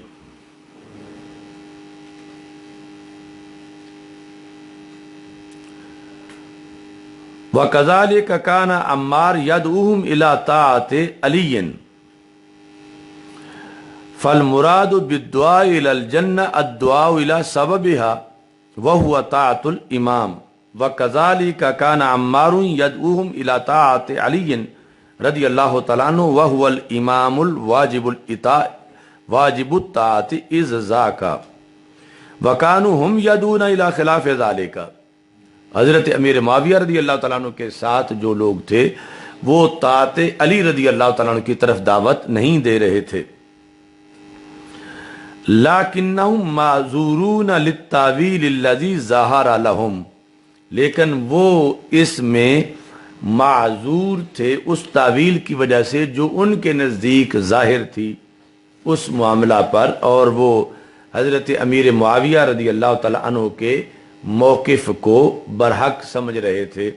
وَكَذَلِكَ كَانَ عَمَّارٌ يَدْعُوهُمْ إِلَىٰ طَاعَةِ عَلِيٍّ فَالْمُرَادُ بِالدُّعَاءِ إِلَى الْجَنَّةِ الدُّعَاءُ إِلَىٰ سَبَبِهَا وَهُوَ طَاعَةُ الْإِمَامِ وَكَذَلِكَ كَانَ عَمَّارٌ يَدْعُوهُمْ إِلَىٰ طَاعَةِ عَلِيٍّ رضی اللہ تعالیٰ عنہ وَهُوَ الْإِمَامُ الْوَاجِبُ الْإِطَاعَةِ واجب الطاعت اذ ذاکا وَكَانُوا هُمْ يَدْعُونَ إِلَىٰ خِلَافِ ذَلِكَ، حضرت امیر معاویہ رضی اللہ تعالیٰ عنہ کے ساتھ جو لوگ تھے وہ طاعت علی رضی اللہ تعالیٰ عنہ کی طرف دعوت نہیں دے رہے تھے۔ لَكِنَّهُمْ مَعْذُورُونَ لِلتَّأْوِيلِ الَّذِي ظَهَرَ لَهُمْ، لیکن وہ اس میں معذور تھے اس تعویل کی وجہ سے جو ان کے نزدیک ظاہر تھی اس معاملہ پر، اور وہ حضرت امیر معاویہ رضی اللہ تعالیٰ عنہ کے موقف کو برحق سمجھ رہے تھے۔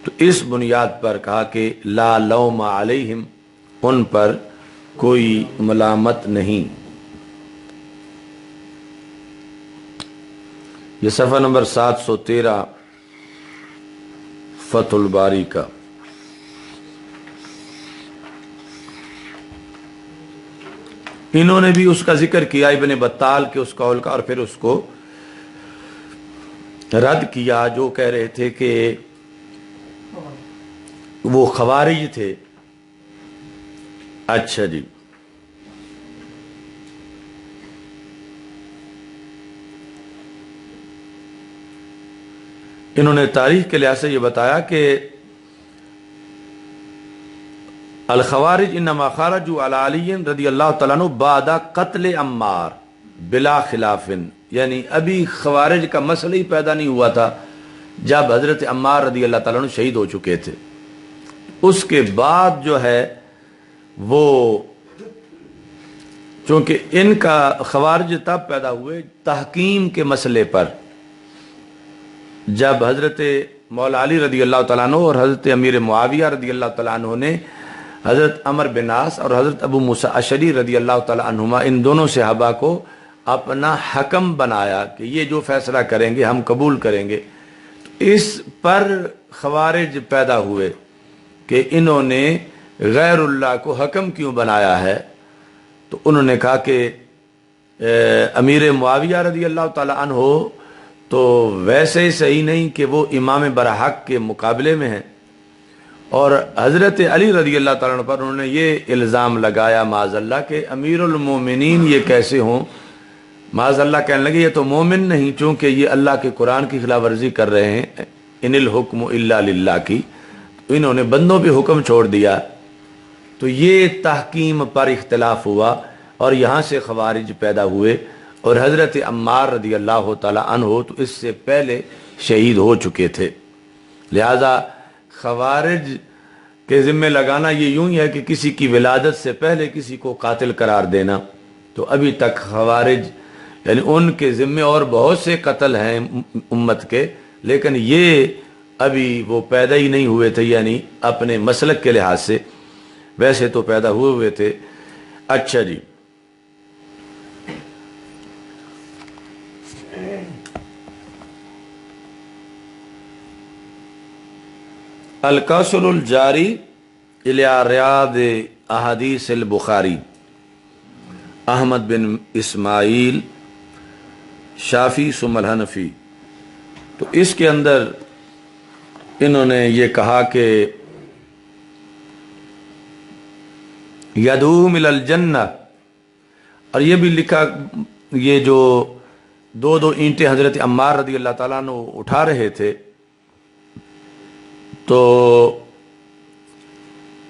تو اس بنیاد پر کہا کہ لا لوم علیہم، ان پر کوئی ملامت نہیں۔ یہ صفحہ نمبر 713 فتح الباری کا۔ انہوں نے بھی اس کا ذکر کیا ابن بطال کے اس قول کا، اور پھر اس کو رد کیا جو کہہ رہے تھے کہ وہ خوارج تھے۔ اچھا جی، انہوں نے تاریخ کے لحاظ سے یہ بتایا کہ الخوارج انما خرجوا علی علی رضی اللہ تعالیٰ عنہ بعد قتل عمار بلا خلاف، یعنی ابھی خوارج کا مسئلہ ہی پیدا نہیں ہوا تھا جب حضرت عمار رضی اللہ تعالیٰ عنہ شہید ہو چکے تھے۔ اس کے بعد جو ہے وہ چونکہ ان کا خوارج تب پیدا ہوئے تحکیم کے مسئلے پر، جب حضرت مولا علی رضی اللہ تعالیٰ عنہ اور حضرت امیر معاویہ رضی اللہ تعالیٰ عنہ نے حضرت عمر بن عاص اور حضرت ابو موسیٰ اشعری رضی اللہ تعالیٰ عنہما ان دونوں صحابہ کو اپنا حکم بنایا کہ یہ جو فیصلہ کریں گے ہم قبول کریں گے، اس پر خوارج پیدا ہوئے کہ انہوں نے غیر اللہ کو حکم کیوں بنایا ہے۔ تو انہوں نے کہا کہ امیر معاویہ رضی اللہ تعالیٰ عنہ تو ویسے ہی صحیح نہیں کہ وہ امام برحق کے مقابلے میں ہیں، اور حضرت علی رضی اللہ تعالیٰ عنہ پر انہوں نے یہ الزام لگایا معاذ اللہ کہ امیر المومنین یہ کیسے ہوں، معاذ اللہ کہنے لگے یہ تو مومن نہیں، چونکہ یہ اللہ کے قرآن کی خلاف ورزی کر رہے ہیں، ان الحکم الا للہ کی، انہوں نے بندوں پہ حکم چھوڑ دیا۔ تو یہ تحکیم پر اختلاف ہوا اور یہاں سے خوارج پیدا ہوئے، اور حضرت عمار رضی اللہ تعالی عنہ تو اس سے پہلے شہید ہو چکے تھے۔ لہذا خوارج کے ذمہ لگانا یہ یوں ہی ہے کہ کسی کی ولادت سے پہلے کسی کو قاتل قرار دینا، تو ابھی تک خوارج یعنی ان کے ذمہ اور بہت سے قتل ہیں امت کے، لیکن یہ ابھی وہ پیدا ہی نہیں ہوئے تھے، یعنی اپنے مسلک کے لحاظ سے، ویسے تو پیدا ہوئے تھے۔ اچھا جی، القصر الجاری الی ریاض احادیث البخاری، احمد بن اسماعیل شافی ثم الحنفی۔ تو اس کے اندر انہوں نے یہ کہا کہ یدعوہم الی الجنہ، اور یہ بھی لکھا یہ جو دو اینٹیں حضرت عمار رضی اللہ تعالیٰ عنہ اٹھا رہے تھے، تو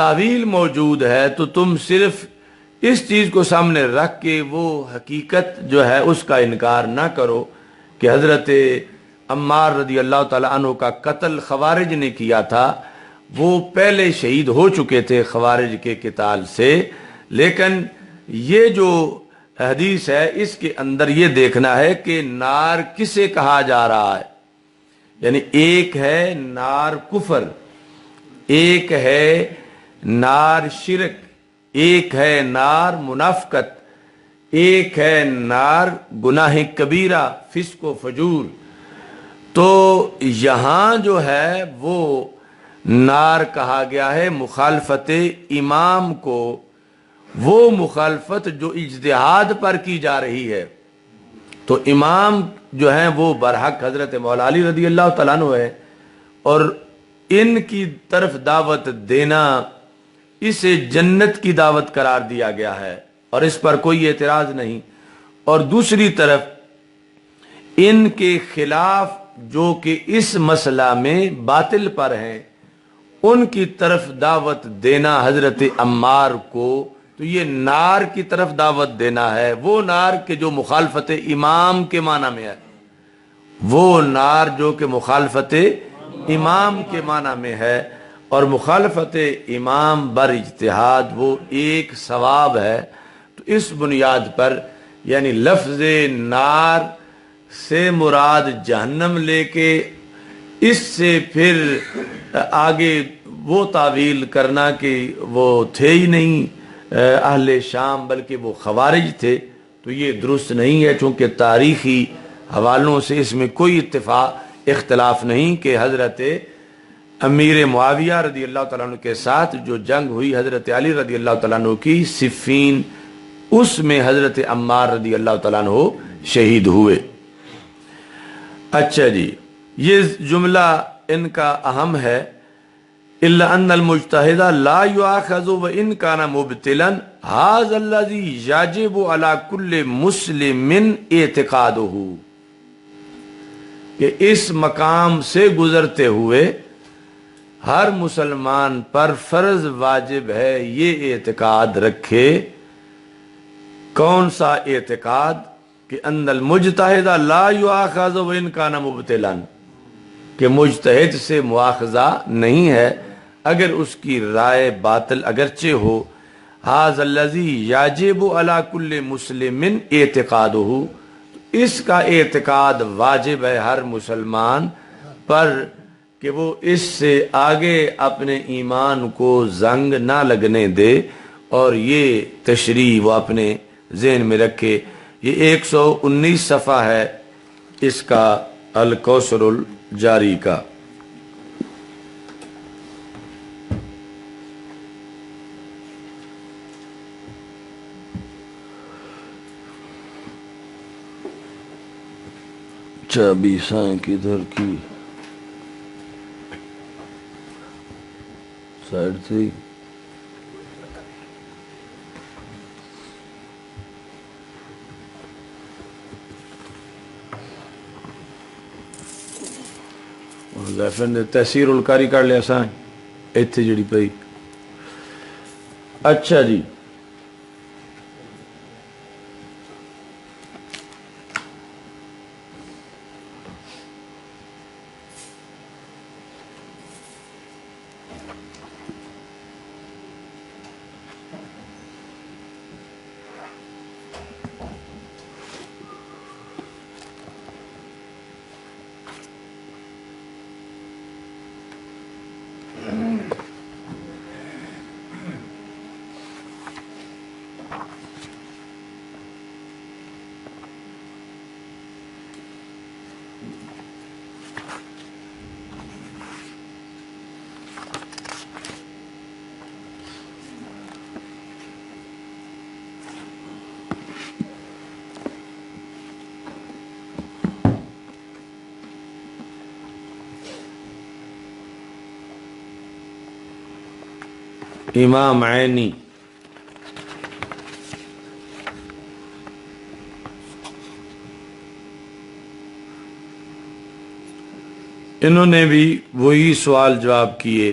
تعویل موجود ہے تو تم صرف اس چیز کو سامنے رکھ کے وہ حقیقت جو ہے اس کا انکار نہ کرو کہ حضرت عمار رضی اللہ تعالیٰ عنہ کا قتل خوارج نے کیا تھا، وہ پہلے شہید ہو چکے تھے خوارج کے قتال سے، لیکن یہ جو حدیث ہے اس کے اندر یہ دیکھنا ہے کہ نار کسے کہا جا رہا ہے، یعنی ایک ہے نار کفر، ایک ہے نار شرک، ایک ہے نار منافقت، ایک ہے نار گناہ کبیرہ فسق و فجور۔ تو یہاں جو ہے وہ نار کہا گیا ہے مخالفت امام کو، وہ مخالفت جو اجتہاد پر کی جا رہی ہے۔ تو امام جو ہیں وہ برحق حضرت مولا علی رضی اللہ تعالیٰ عنہ ہے، اور ان کی طرف دعوت دینا اسے جنت کی دعوت قرار دیا گیا ہے اور اس پر کوئی اعتراض نہیں۔ اور دوسری طرف ان کے خلاف جو کہ اس مسئلہ میں باطل پر ہیں، ان کی طرف دعوت دینا حضرت عمار کو، تو یہ نار کی طرف دعوت دینا ہے، وہ نار کے جو مخالفت امام کے معنی میں ہے، وہ نار جو کہ مخالفت امام کے معنی میں ہے، اور مخالفت امام بر اجتہاد وہ ایک ثواب ہے۔ تو اس بنیاد پر یعنی لفظ نار سے مراد جہنم لے کے اس سے پھر آگے وہ تعویل کرنا کہ وہ تھے ہی نہیں اہل شام بلکہ وہ خوارج تھے، تو یہ درست نہیں ہے، چونکہ تاریخی حوالوں سے اس میں کوئی اختلاف نہیں کہ حضرت امیر معاویہ رضی اللہ تعالیٰ عنہ کے ساتھ جو جنگ ہوئی حضرت علی رضی اللہ تعالیٰ عنہ کی صفین، اس میں حضرت عمار رضی اللہ تعالیٰ عنہ شہید ہوئے۔ اچھا جی، یہ جملہ ان کا اہم ہے، الا ان المجتہد لا یؤاخذ وان کان مبتلا ھذا الذی یجب علی کل مسلم اعتقادہ، کہ اس مقام سے گزرتے ہوئے ہر مسلمان پر فرض واجب ہے یہ اعتقاد رکھے۔ کون سا اعتقاد؟ کہ ان المجتہد لا یؤاخذ وان کان مبتلا، کہ مجتہد سے مواخذہ نہیں ہے اگر اس کی رائے باطل اگرچہ ہو۔ ھذا الذی یجب علی کل مسلم اعتقادہ، اس کا اعتقاد واجب ہے ہر مسلمان پر کہ وہ اس سے آگے اپنے ایمان کو زنگ نہ لگنے دے، اور یہ تشریح وہ اپنے ذہن میں رکھے۔ یہ 119 صفحہ ہے اس کا الکوثر الجاری کا۔ چابی سائیں کدھر کی سائڈ تھی؟ حذیفہ نے تحسیر القاری کر لیا سائیں ایتھے جڑی پئی۔ اچھا جی، امام عینی انہوں نے بھی وہی سوال جواب کیے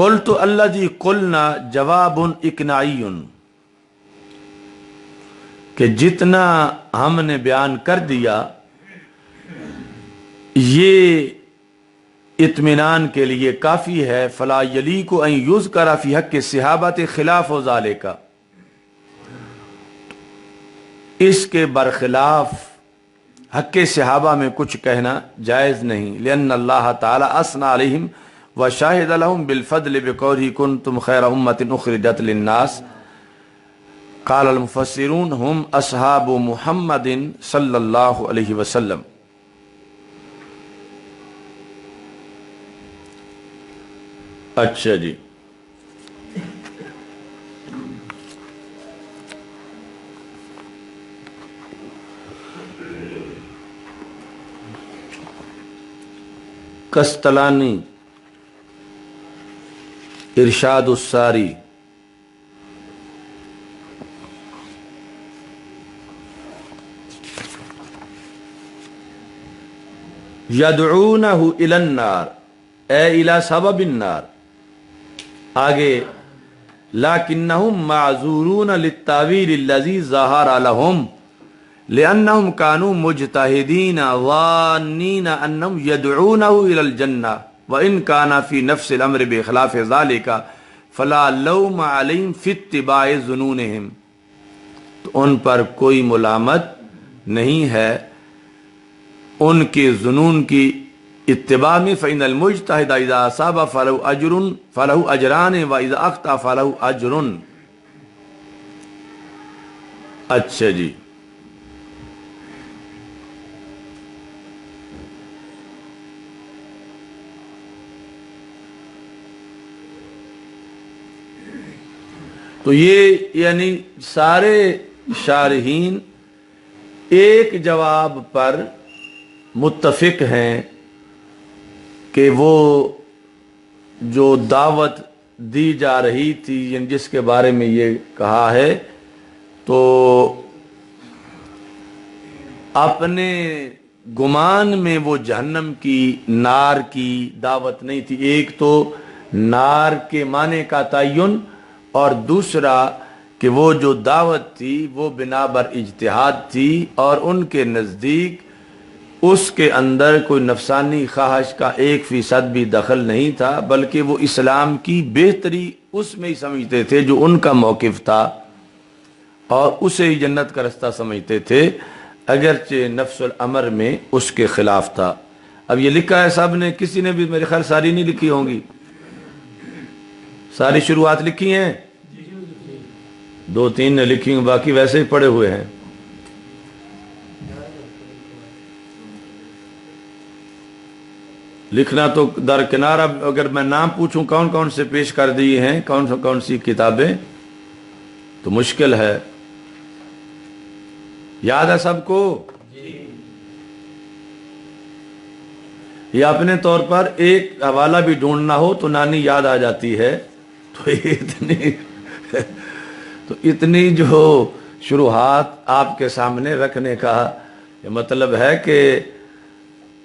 قلت الذی قلنا جواب اقناعی، کہ جتنا ہم نے بیان کر دیا یہ اطمینان کے لیے کافی ہے. فلا یلیق ان یذکر فی حق صحابۃ خلاف ذالک، اس کے برخلاف حق صحابہ میں کچھ کہنا جائز نہیں. لأن اللہ تعالی اثنى علیہم وشاہد لهم بالفضل بقولہ کنتم خیر امۃ اخرجت للناس. قال المفسرون هم اصحاب محمد صلی اللہ علیہ وسلم. اچھا جی، قسطلانی ارشاد الساری. یدعونہ الی النار اے الی سبب النار. آگے لیکنہم معذورون للتاویل الذی ظہر لہم لأنہم کانوا مجتہدین ظانین انہم یدعونہ الی الجنہ وإن کان فی نفس الامر بخلاف ذالک فلا لوم علیہم فی اتباع ظنونہم. تو ان پر کوئی ملامت نہیں ہے ان کے ظنون کی اتباع میں. فإن المجتہد اذا اصاب فلہ اجران واذا اخطأ فلہ اجر. اچھا جی، تو یہ یعنی سارے شارحین ایک جواب پر متفق ہیں کہ وہ جو دعوت دی جا رہی تھی یعنی جس کے بارے میں یہ کہا ہے تو اپنے گمان میں وہ جہنم کی نار کی دعوت نہیں تھی. ایک تو نار کے معنی کا تعین اور دوسرا کہ وہ جو دعوت تھی وہ بنا بر اجتہاد تھی اور ان کے نزدیک اس کے اندر کوئی نفسانی خواہش کا 1% بھی دخل نہیں تھا بلکہ وہ اسلام کی بہتری اس میں ہی سمجھتے تھے جو ان کا موقف تھا اور اسے ہی جنت کا رستہ سمجھتے تھے اگرچہ نفس الامر میں اس کے خلاف تھا. اب یہ لکھا ہے صاحب نے، کسی نے بھی میرے خیال ساری نہیں لکھی ہوں گی، ساری شروعات لکھی ہیں؟ 2-3 نے لکھی ہیں، باقی ویسے ہی پڑے ہوئے ہیں. لکھنا تو درکنار. اب اگر میں نام پوچھوں کون کون سے پیش کر دیے ہیں کون سی کتابیں تو مشکل ہے. یاد ہے سب کو؟ یہ اپنے طور پر ایک حوالہ بھی ڈھونڈنا ہو تو نانی یاد آ جاتی ہے. تو اتنی جو شروحات آپ کے سامنے رکھنے کا یہ مطلب ہے کہ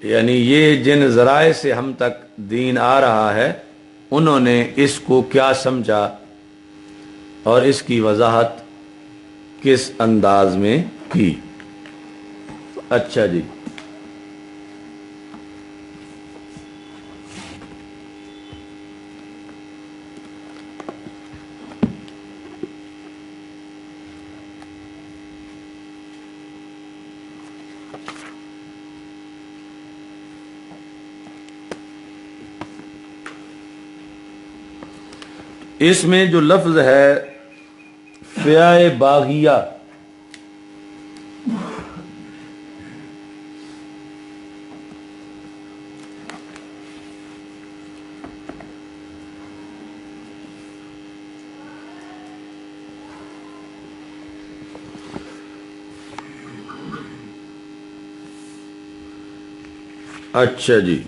یعنی یہ جن ذرائع سے ہم تک دین آ رہا ہے انہوں نے اس کو کیا سمجھا اور اس کی وضاحت کس انداز میں کی. اچھا جی، اس میں جو لفظ ہے فیائے باغیہ، اچھا جی،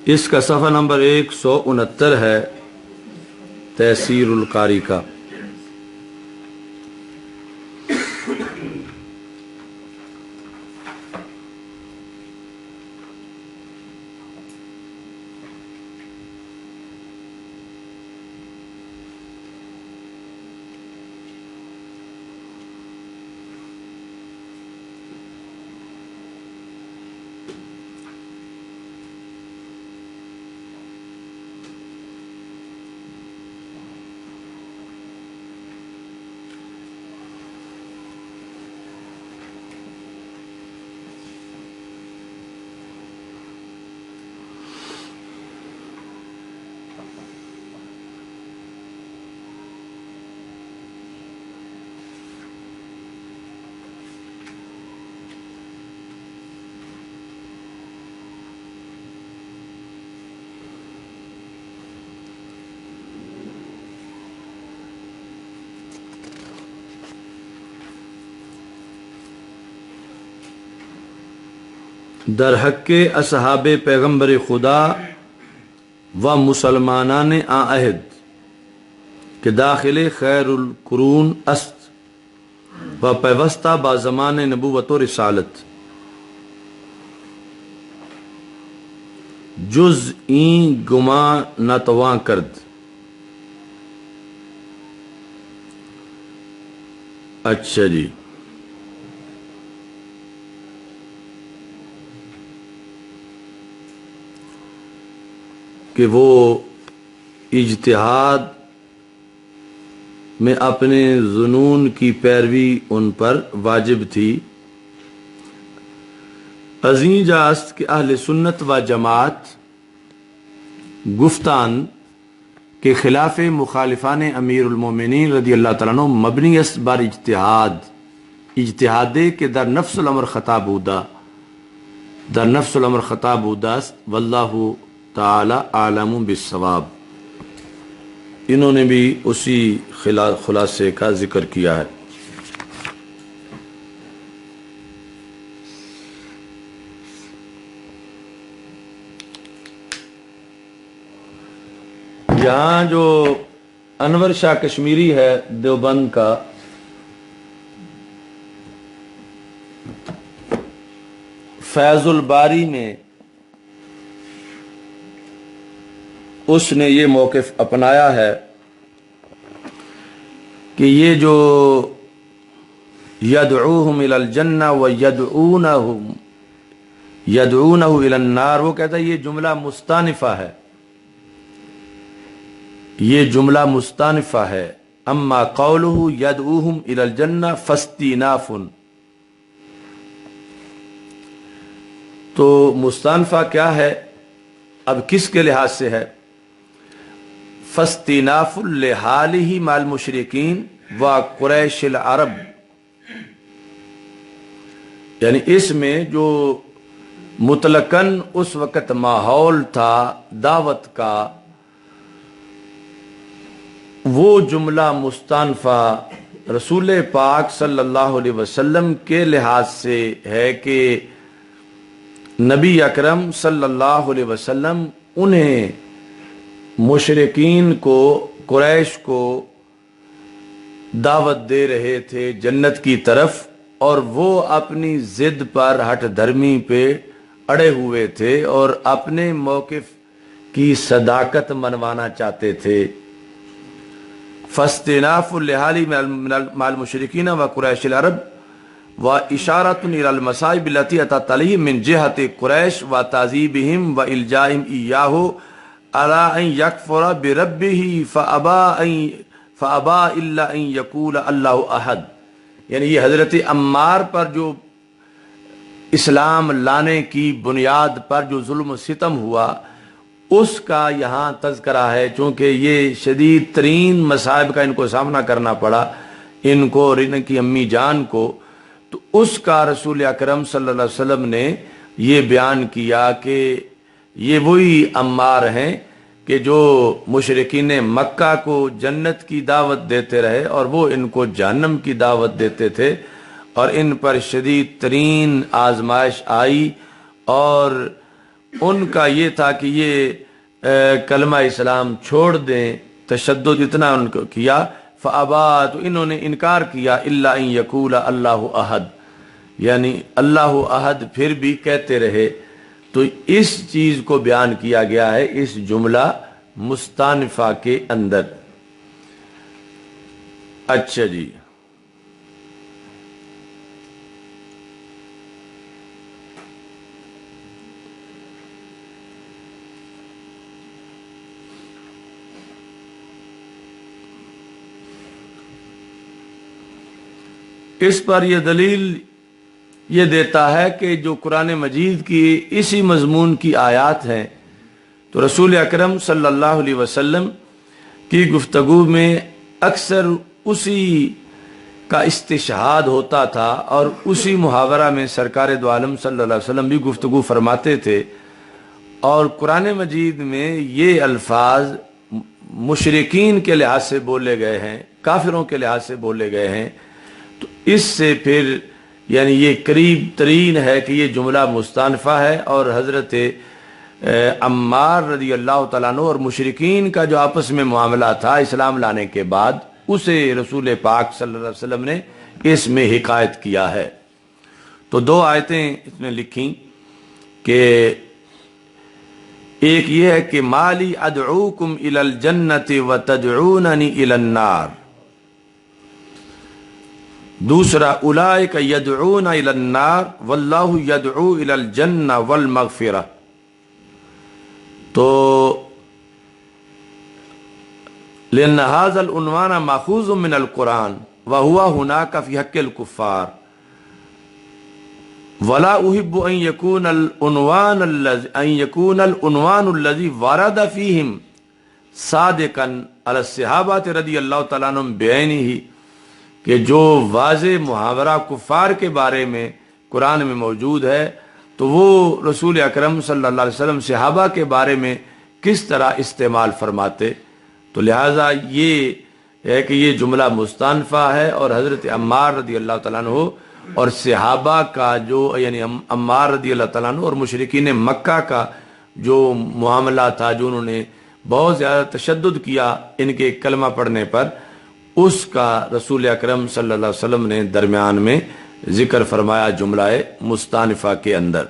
اس کا صفحہ نمبر 169 ہے تیسیر القاری کا۔ در حق اصحاب پیغمبر خدا و مسلمانان آہد کہ داخل خیر القرون است و پیوستہ با زمان نبوت و رسالت جز این گما نتواں کرد۔ اچھا جی، کہ وہ اجتہاد میں اپنے ظنون کی پیروی ان پر واجب تھی۔ ازیں جاست کہ اہل سنت و جماعت گفتان کے خلاف مخالفان امیر المومنین رضی اللہ تعالیٰ عنہ مبنی است بر اجتہادے کہ در نفس الامر خطا بودا است واللہ تعالی عالم بالصواب۔ انہوں نے بھی اسی خلاصے کا ذکر کیا ہے۔ یہاں جو انور شاہ کشمیری ہے دیوبند کا، فیض الباری میں اس نے یہ موقف اپنایا ہے کہ یہ جو یدعوہم الی الجنہ و یدعونہ الی النار، وہ کہتا ہے یہ جملہ مستانفہ ہے، اما قولہ یدعوہم الی الجنہ فاستیناف، تو مستانفہ کیا ہے، اب کس کے لحاظ سے ہے؟ فاستیناف لحالہ مع المشرکین و قریش العرب، یعنی اس میں جو مطلقاً اس وقت ماحول تھا دعوت کا، وہ جملہ مستانفہ رسول پاک صلی اللہ علیہ وسلم کے لحاظ سے ہے کہ نبی اکرم صلی اللہ علیہ وسلم انہیں مشرکین کو، قریش کو دعوت دے رہے تھے جنت کی طرف، اور وہ اپنی ضد پر ہٹ دھرمی پہ اڑے ہوئے تھے اور اپنے موقف کی صداقت منوانا چاہتے تھے۔ فاستناف الحالی مع المشرکین و قریش العرب و اشارۃ الی المصائب التي اتت علیہم من جہت قریش و تعذیبہم و الجاہم ایاہ علی ان یکفر بربہ فابا الا ان یقول اللہ احد، یعنی یہ حضرت عمار پر جو اسلام لانے کی بنیاد پر جو ظلم و ستم ہوا اس کا یہاں تذکرہ ہے، چونکہ یہ شدید ترین مصائب کا ان کو سامنا کرنا پڑا، ان کو اور ان کی امی جان کو، تو اس کا رسول اکرم صلی اللہ علیہ وسلم نے یہ بیان کیا کہ یہ وہی عمار ہیں کہ جو مشرکین مکہ کو جنت کی دعوت دیتے رہے اور وہ ان کو جہنم کی دعوت دیتے تھے، اور ان پر شدید ترین آزمائش آئی اور ان کا یہ تھا کہ یہ کلمہ اسلام چھوڑ دیں، تشدد اتنا ان کو کیا، فابا، تو انہوں نے انکار کیا، الا ان یقول اللہ احد، یعنی اللہ احد پھر بھی کہتے رہے۔ تو اس چیز کو بیان کیا گیا ہے اس جملہ مستانفہ کے اندر۔ اچھا جی، اس پر یہ دلیل یہ دیتا ہے کہ جو قرآن مجید کی اسی مضمون کی آیات ہیں، تو رسول اکرم صلی اللہ علیہ وسلم کی گفتگو میں اکثر اسی کا استشہاد ہوتا تھا، اور اسی محاورہ میں سرکار دو عالم صلی اللہ علیہ وسلم بھی گفتگو فرماتے تھے۔ اور قرآن مجید میں یہ الفاظ مشرکین کے لحاظ سے بولے گئے ہیں، کافروں کے لحاظ سے بولے گئے ہیں، تو اس سے پھر یعنی یہ قریب ترین ہے کہ یہ جملہ مستانفہ ہے، اور حضرت عمار رضی اللہ تعالیٰ عنہ اور مشرکین کا جو آپس میں معاملہ تھا اسلام لانے کے بعد، اسے رسول پاک صلی اللہ علیہ وسلم نے اس میں حکایت کیا ہے۔ تو دو آیتیں اس نے لکھی کہ ایک یہ ہے کہ مالی ادعوکم الی الجنت وتدعوننی الی النار، دوسرا اولئک یدعون الی النار واللہ یدعو الی الجنہ والمغفرہ۔ تو لأن هذا العنوان ماخوذ من القرآن وهو هناك في حق الكفار ولا أحب أن يكون العنوان الذي ورد فيهم صادقا على الصحابة رضی اللہ تعالیٰ عنہم بعینہ، کہ جو واضح محاورہ کفار کے بارے میں قرآن میں موجود ہے، تو وہ رسول اکرم صلی اللہ علیہ وسلم صحابہ کے بارے میں کس طرح استعمال فرماتے۔ تو لہٰذا یہ ہے کہ یہ جملہ مستانفہ ہے، اور حضرت عمار رضی اللہ تعالیٰ عنہ اور صحابہ کا جو یعنی عمار رضی اللہ تعالیٰ عنہ اور مشرکین مکہ کا جو معاملہ تھا، جو انہوں نے بہت زیادہ تشدد کیا ان کے کلمہ پڑھنے پر، اس کا رسول اکرم صلی اللہ علیہ وسلم نے درمیان میں ذکر فرمایا جملہ مستانفہ کے اندر۔